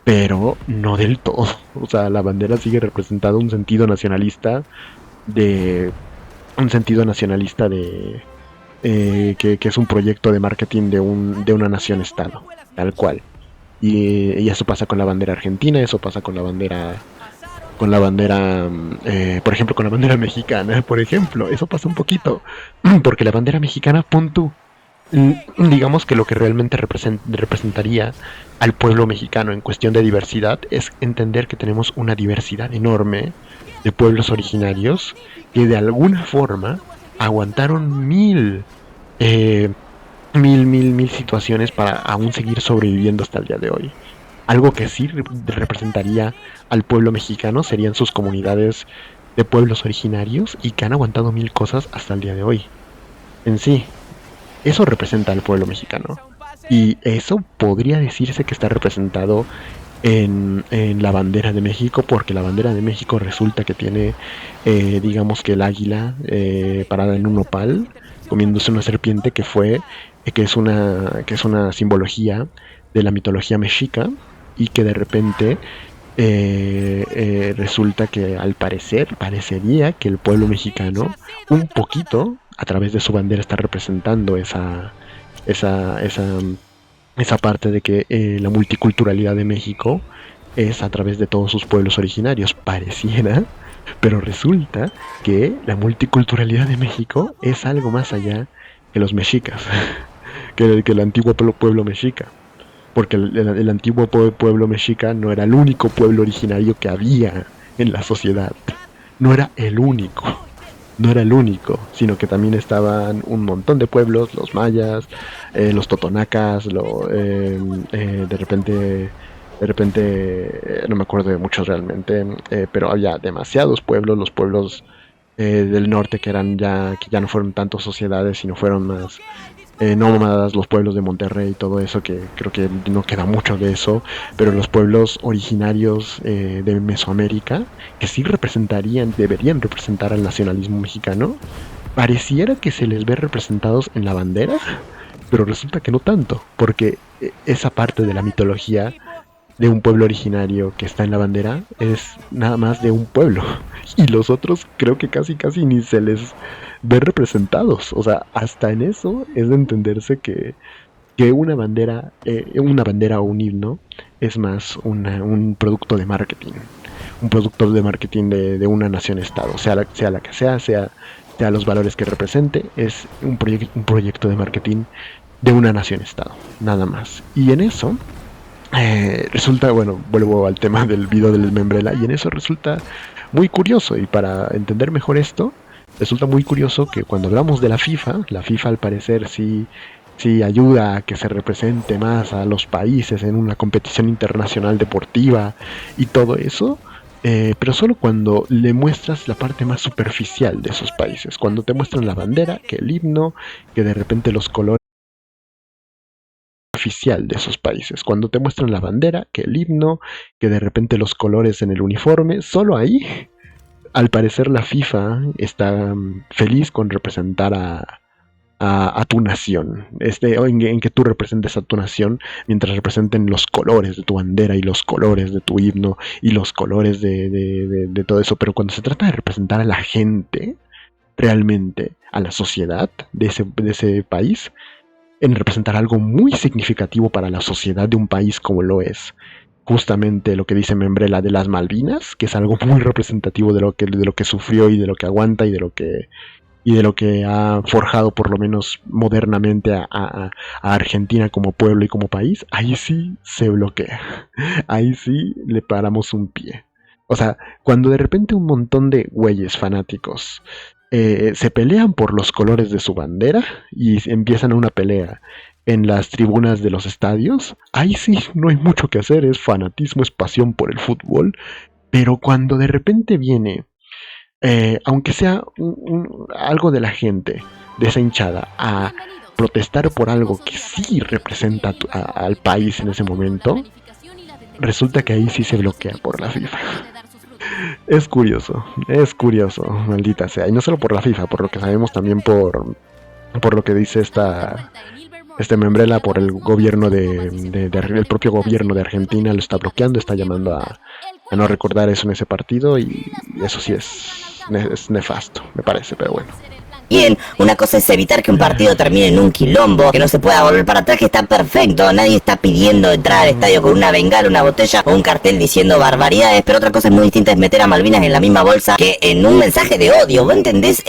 pero no del todo. O sea, la bandera sigue representando un sentido nacionalista de... un sentido nacionalista de... que es un proyecto de marketing de una nación-estado, tal cual. Y eso pasa con la bandera argentina, eso pasa con la bandera, por ejemplo, con la bandera mexicana, por ejemplo, eso pasa un poquito, porque la bandera mexicana, pon tú, digamos que lo que realmente representaría al pueblo mexicano en cuestión de diversidad es entender que tenemos una diversidad enorme de pueblos originarios que de alguna forma aguantaron mil situaciones para aún seguir sobreviviendo hasta el día de hoy. Algo que sí representaría al pueblo mexicano serían sus comunidades de pueblos originarios y que han aguantado mil cosas hasta el día de hoy. En sí, eso representa al pueblo mexicano. Y eso podría decirse que está representado en la bandera de México, porque la bandera de México resulta que tiene, digamos que el águila parada en un nopal, comiéndose una serpiente que es una simbología de la mitología mexica y que de repente resulta que al parecer parecería que el pueblo mexicano un poquito a través de su bandera está representando esa parte de que la multiculturalidad de México es a través de todos sus pueblos originarios, pareciera, pero resulta que la multiculturalidad de México es algo más allá que los mexicas, que el antiguo pueblo mexica, porque el antiguo pueblo mexica no era el único pueblo originario que había en la sociedad, no era el único, sino que también estaban un montón de pueblos, los mayas, los totonacas, de repente no me acuerdo de muchos realmente, pero había demasiados pueblos, los pueblos del norte que ya no fueron tanto sociedades, sino fueron más nómadas, los pueblos de Monterrey y todo eso, que creo que no queda mucho de eso, pero los pueblos originarios de Mesoamérica, que sí deberían representar al nacionalismo mexicano, pareciera que se les ve representados en la bandera, pero resulta que no tanto, porque esa parte de la mitología de un pueblo originario que está en la bandera es nada más de un pueblo, y los otros creo que casi ni se les ve representados. O sea, hasta en eso es de entenderse que una bandera o un himno es más un producto de marketing, de una nación-estado, sea la que sea los valores que represente, es un proyecto de marketing de una nación-estado, nada más. Y en eso resulta, bueno, vuelvo al tema del video del Membrela, y en eso resulta muy curioso, y para entender mejor esto, resulta muy curioso que cuando hablamos de la FIFA al parecer sí ayuda a que se represente más a los países en una competición internacional deportiva y todo eso, pero solo cuando le muestras la parte más superficial de esos países, cuando te muestran la bandera, que el himno, que de repente los colores oficial de esos países, cuando te muestran la bandera, que el himno, que de repente los colores en el uniforme, solo ahí, al parecer la FIFA está feliz con representar a tu nación, en que tú representes a tu nación, mientras representen los colores de tu bandera y los colores de tu himno y los colores de todo eso. Pero cuando se trata de representar a la gente, realmente a la sociedad de ese país, en representar algo muy significativo para la sociedad de un país como lo es justamente lo que dice Membrela de las Malvinas, que es algo muy representativo de lo que sufrió y de lo que aguanta y de lo que ha forjado por lo menos modernamente a Argentina como pueblo y como país. Ahí sí se bloquea, ahí sí le paramos un pie. O sea, cuando de repente un montón de güeyes fanáticos se pelean por los colores de su bandera y empiezan una pelea en las tribunas de los estadios, ahí sí no hay mucho que hacer, es fanatismo, es pasión por el fútbol. Pero cuando de repente viene, aunque sea algo de la gente de esa hinchada, a protestar por algo que sí representa al país en ese momento, resulta que ahí sí se bloquea por la FIFA. Es curioso, maldita sea. Y no solo por la FIFA, por lo que sabemos también por lo que dice este Membrela, por el gobierno el propio gobierno de Argentina lo está bloqueando, está llamando a no recordar eso en ese partido, y eso sí es nefasto, me parece, pero bueno. Bien, una cosa es evitar que un partido termine en un quilombo, que no se pueda volver para atrás, que está perfecto, nadie está pidiendo entrar al estadio con una bengala, una botella o un cartel diciendo barbaridades, pero otra cosa es muy distinta, es meter a Malvinas en la misma bolsa que en un mensaje de odio, ¿vos entendés?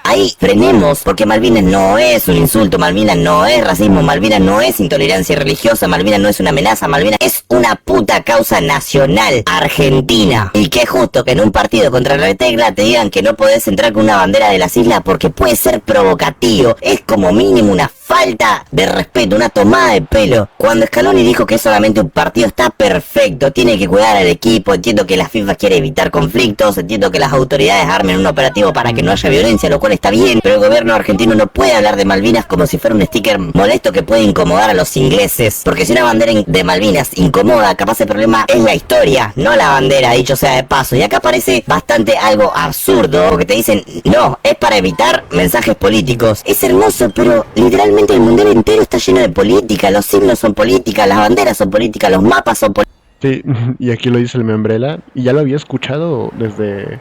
Ahí frenemos, porque Malvinas no es un insulto, Malvinas no es racismo, Malvinas no es intolerancia religiosa, Malvinas no es una amenaza, Malvinas es una puta causa nacional argentina. Y qué justo que en un partido contra la Tecla te digan que no podés entrar con una bandera de las islas porque puede ser provocativo. Es como mínimo una falta de respeto, una tomada de pelo. Cuando Scaloni dijo que es solamente un partido, está perfecto, tiene que cuidar al equipo, entiendo que la FIFA quiere evitar conflictos, entiendo que las autoridades armen un operativo para que no haya violencia, lo cual está bien, pero el gobierno argentino no puede hablar de Malvinas como si fuera un sticker molesto que puede incomodar a los ingleses, porque si una bandera de Malvinas incomoda, capaz el problema es la historia, no la bandera, dicho sea de paso. Y acá parece bastante algo absurdo, porque te dicen, no, es para evitar mensajes políticos. Es hermoso, pero literalmente el mundial entero está lleno de política, los signos son política, las banderas son políticas, los mapas son políticos. Sí, y aquí lo dice el Membrela, y ya lo había escuchado desde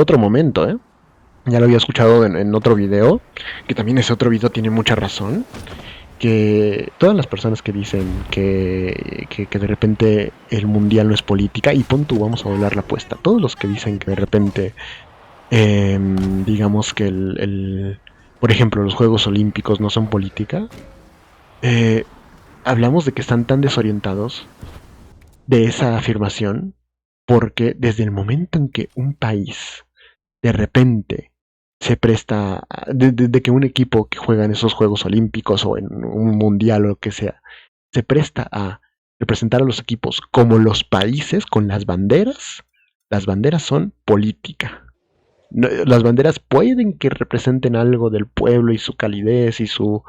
otro momento, ¿eh? Ya lo había escuchado en otro video, que también ese otro video tiene mucha razón, que todas las personas que dicen que de repente el mundial no es política, y pon tú, vamos a doblar la apuesta, todos los que dicen que de repente, digamos que por ejemplo, los Juegos Olímpicos no son política, hablamos de que están tan desorientados de esa afirmación, porque desde el momento en que un país de repente se presta, de que un equipo que juega en esos Juegos Olímpicos o en un mundial o lo que sea, se presta a representar a los equipos como los países con las banderas son política. No, las banderas pueden que representen algo del pueblo y su calidez y su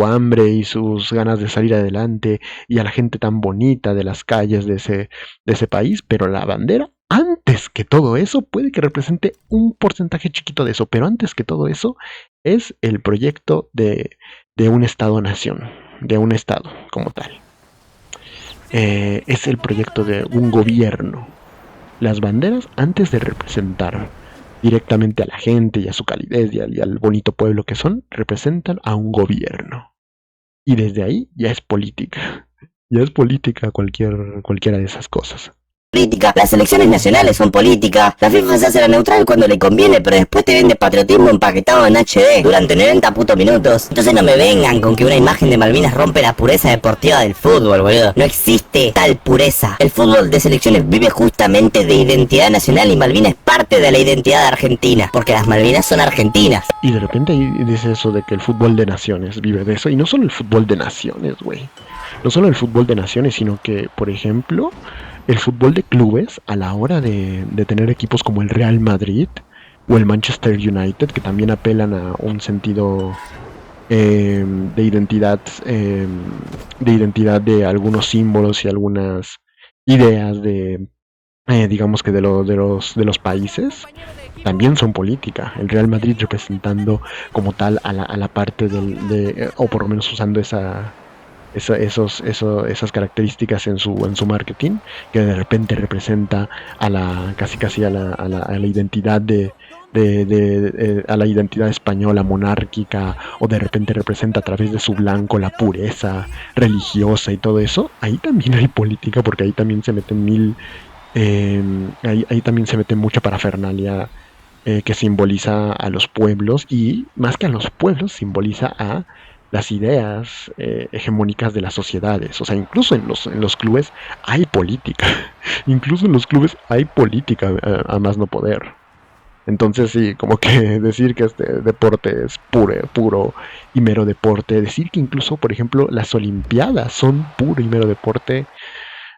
hambre y sus ganas de salir adelante, y a la gente tan bonita de las calles de ese país, pero la bandera, antes que todo eso, puede que represente un porcentaje chiquito de eso, pero antes que todo eso es el proyecto de un Estado-nación, de un Estado como tal. Es el proyecto de un gobierno. Las banderas, antes de representar directamente a la gente y a su calidez y al bonito pueblo que son, representan a un gobierno. Y desde ahí ya es política. Ya es política cualquiera de esas cosas. Las elecciones nacionales son políticas, la FIFA se hace la neutral cuando le conviene, pero después te vende patriotismo empaquetado en HD durante 90 putos minutos. Entonces no me vengan con que una imagen de Malvinas rompe la pureza deportiva del fútbol, boludo. No existe tal pureza. El fútbol de selecciones vive justamente de identidad nacional, y Malvinas es parte de la identidad de Argentina, porque las Malvinas son argentinas. Y de repente ahí dice eso de que el fútbol de naciones vive de eso, y no solo el fútbol de naciones, güey. No solo el fútbol de naciones, sino que, por ejemplo, el fútbol de clubes, a la hora de tener equipos como el Real Madrid o el Manchester United, que también apelan a un sentido de identidad de algunos símbolos y algunas ideas digamos que de los países, también son política. El Real Madrid representando como tal a la parte o por lo menos usando esas características en su marketing, que de repente representa casi a la identidad a la identidad española monárquica, o de repente representa a través de su blanco la pureza religiosa y todo eso. Ahí también hay política, porque ahí también se meten ahí también se mete mucha parafernalia que simboliza a los pueblos, y más que a los pueblos simboliza a las ideas hegemónicas de las sociedades. O sea, incluso en los clubes hay política. Incluso en los clubes hay política a más no poder. Entonces sí, como que decir que este deporte es puro y mero deporte, decir que incluso, por ejemplo, las Olimpiadas son puro y mero deporte,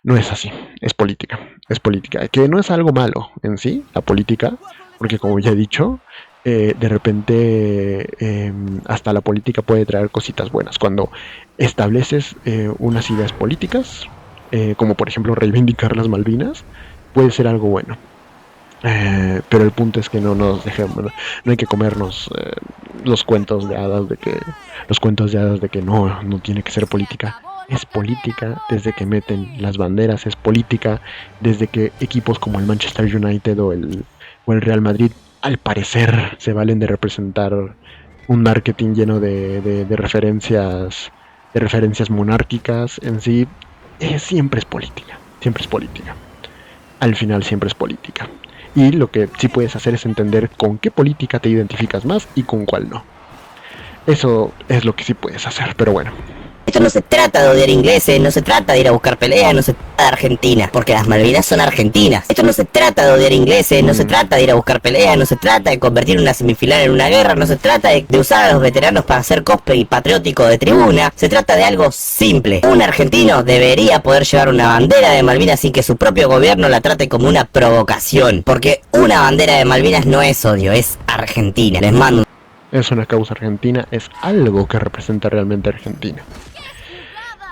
no es así. Es política. Que no es algo malo en sí, la política, porque como ya he dicho, de repente hasta la política puede traer cositas buenas. Cuando estableces unas ideas políticas, como por ejemplo reivindicar las Malvinas, puede ser algo bueno. Pero el punto es que no nos dejemos, no hay que comernos los cuentos de hadas de que no tiene que ser política. Es política desde que meten las banderas, es política desde que equipos como el Manchester United o el Real Madrid al parecer se valen de representar un marketing lleno de referencias monárquicas en sí. Siempre es política, al final siempre es política. Y lo que sí puedes hacer es entender con qué política te identificas más y con cuál no. Eso es lo que sí puedes hacer, pero bueno. Esto no se trata de odiar ingleses, no se trata de ir a buscar peleas, no se trata de Argentina, porque las Malvinas son argentinas. Esto no se trata de odiar ingleses, no se trata de ir a buscar peleas, no se trata de convertir una semifinal en una guerra, no se trata de usar a los veteranos para hacer cosplay patriótico de tribuna. Se trata de algo simple. Un argentino debería poder llevar una bandera de Malvinas sin que su propio gobierno la trate como una provocación, porque una bandera de Malvinas no es odio, es Argentina. Les mando. Es una causa argentina, es algo que representa realmente a Argentina.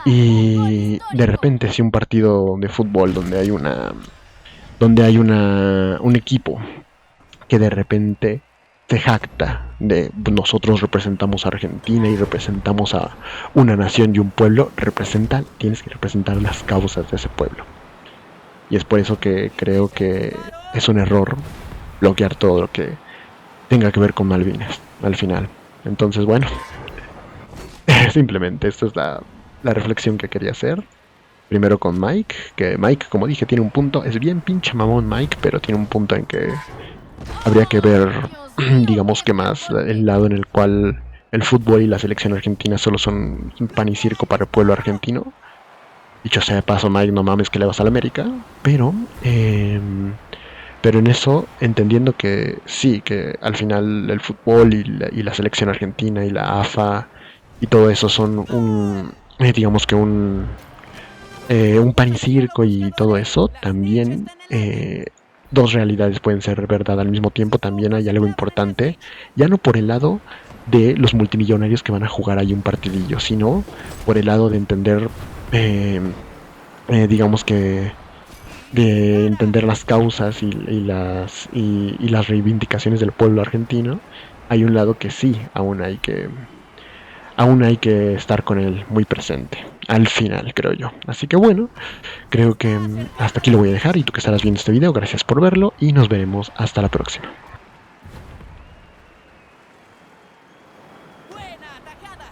Y de repente si un partido de fútbol donde hay un equipo que de repente se jacta de nosotros representamos a Argentina y representamos a una nación y un pueblo, tienes que representar las causas de ese pueblo. Y es por eso que creo que es un error bloquear todo lo que tenga que ver con Malvinas al final. Entonces bueno, simplemente esto es la reflexión que quería hacer. Primero con Mike, que Mike, como dije, tiene un punto, es bien pinche mamón Mike, pero tiene un punto en que habría que ver, digamos que más el lado en el cual el fútbol y la selección argentina solo son pan y circo para el pueblo argentino. Dicho sea de paso, Mike, no mames que le vas a la América, pero en eso, entendiendo que sí, que al final el fútbol y la selección argentina y la AFA y todo eso son digamos que un pan y circo y todo eso, también dos realidades pueden ser verdad al mismo tiempo. También hay algo importante, ya no por el lado de los multimillonarios que van a jugar ahí un partidillo, sino por el lado de entender, digamos que de entender las causas y las reivindicaciones del pueblo argentino. Hay un lado que sí, aún hay que estar con él muy presente al final, creo yo. Así que bueno, creo que hasta aquí lo voy a dejar. Y tú que estarás viendo este video, gracias por verlo y nos veremos hasta la próxima. Buena atajada.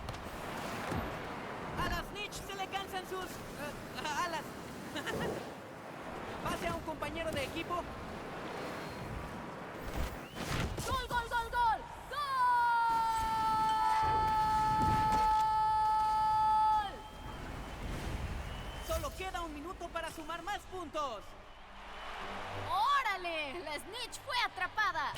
A las Snitch se le cansan sus alas. Pase a un compañero de equipo. ¡Gol, gol, gol, gol! Solo queda un minuto para sumar más puntos. ¡Órale! La Snitch fue atrapada.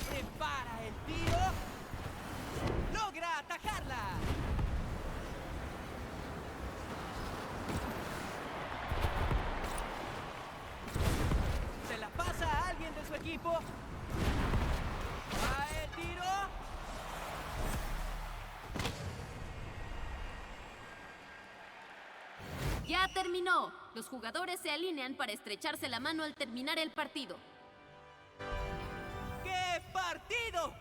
Prepara el tiro. Logra atajarla. Se la pasa a alguien de su equipo. Va el tiro. Ya terminó. Los jugadores se alinean para estrecharse la mano al terminar el partido. ¡Qué partido!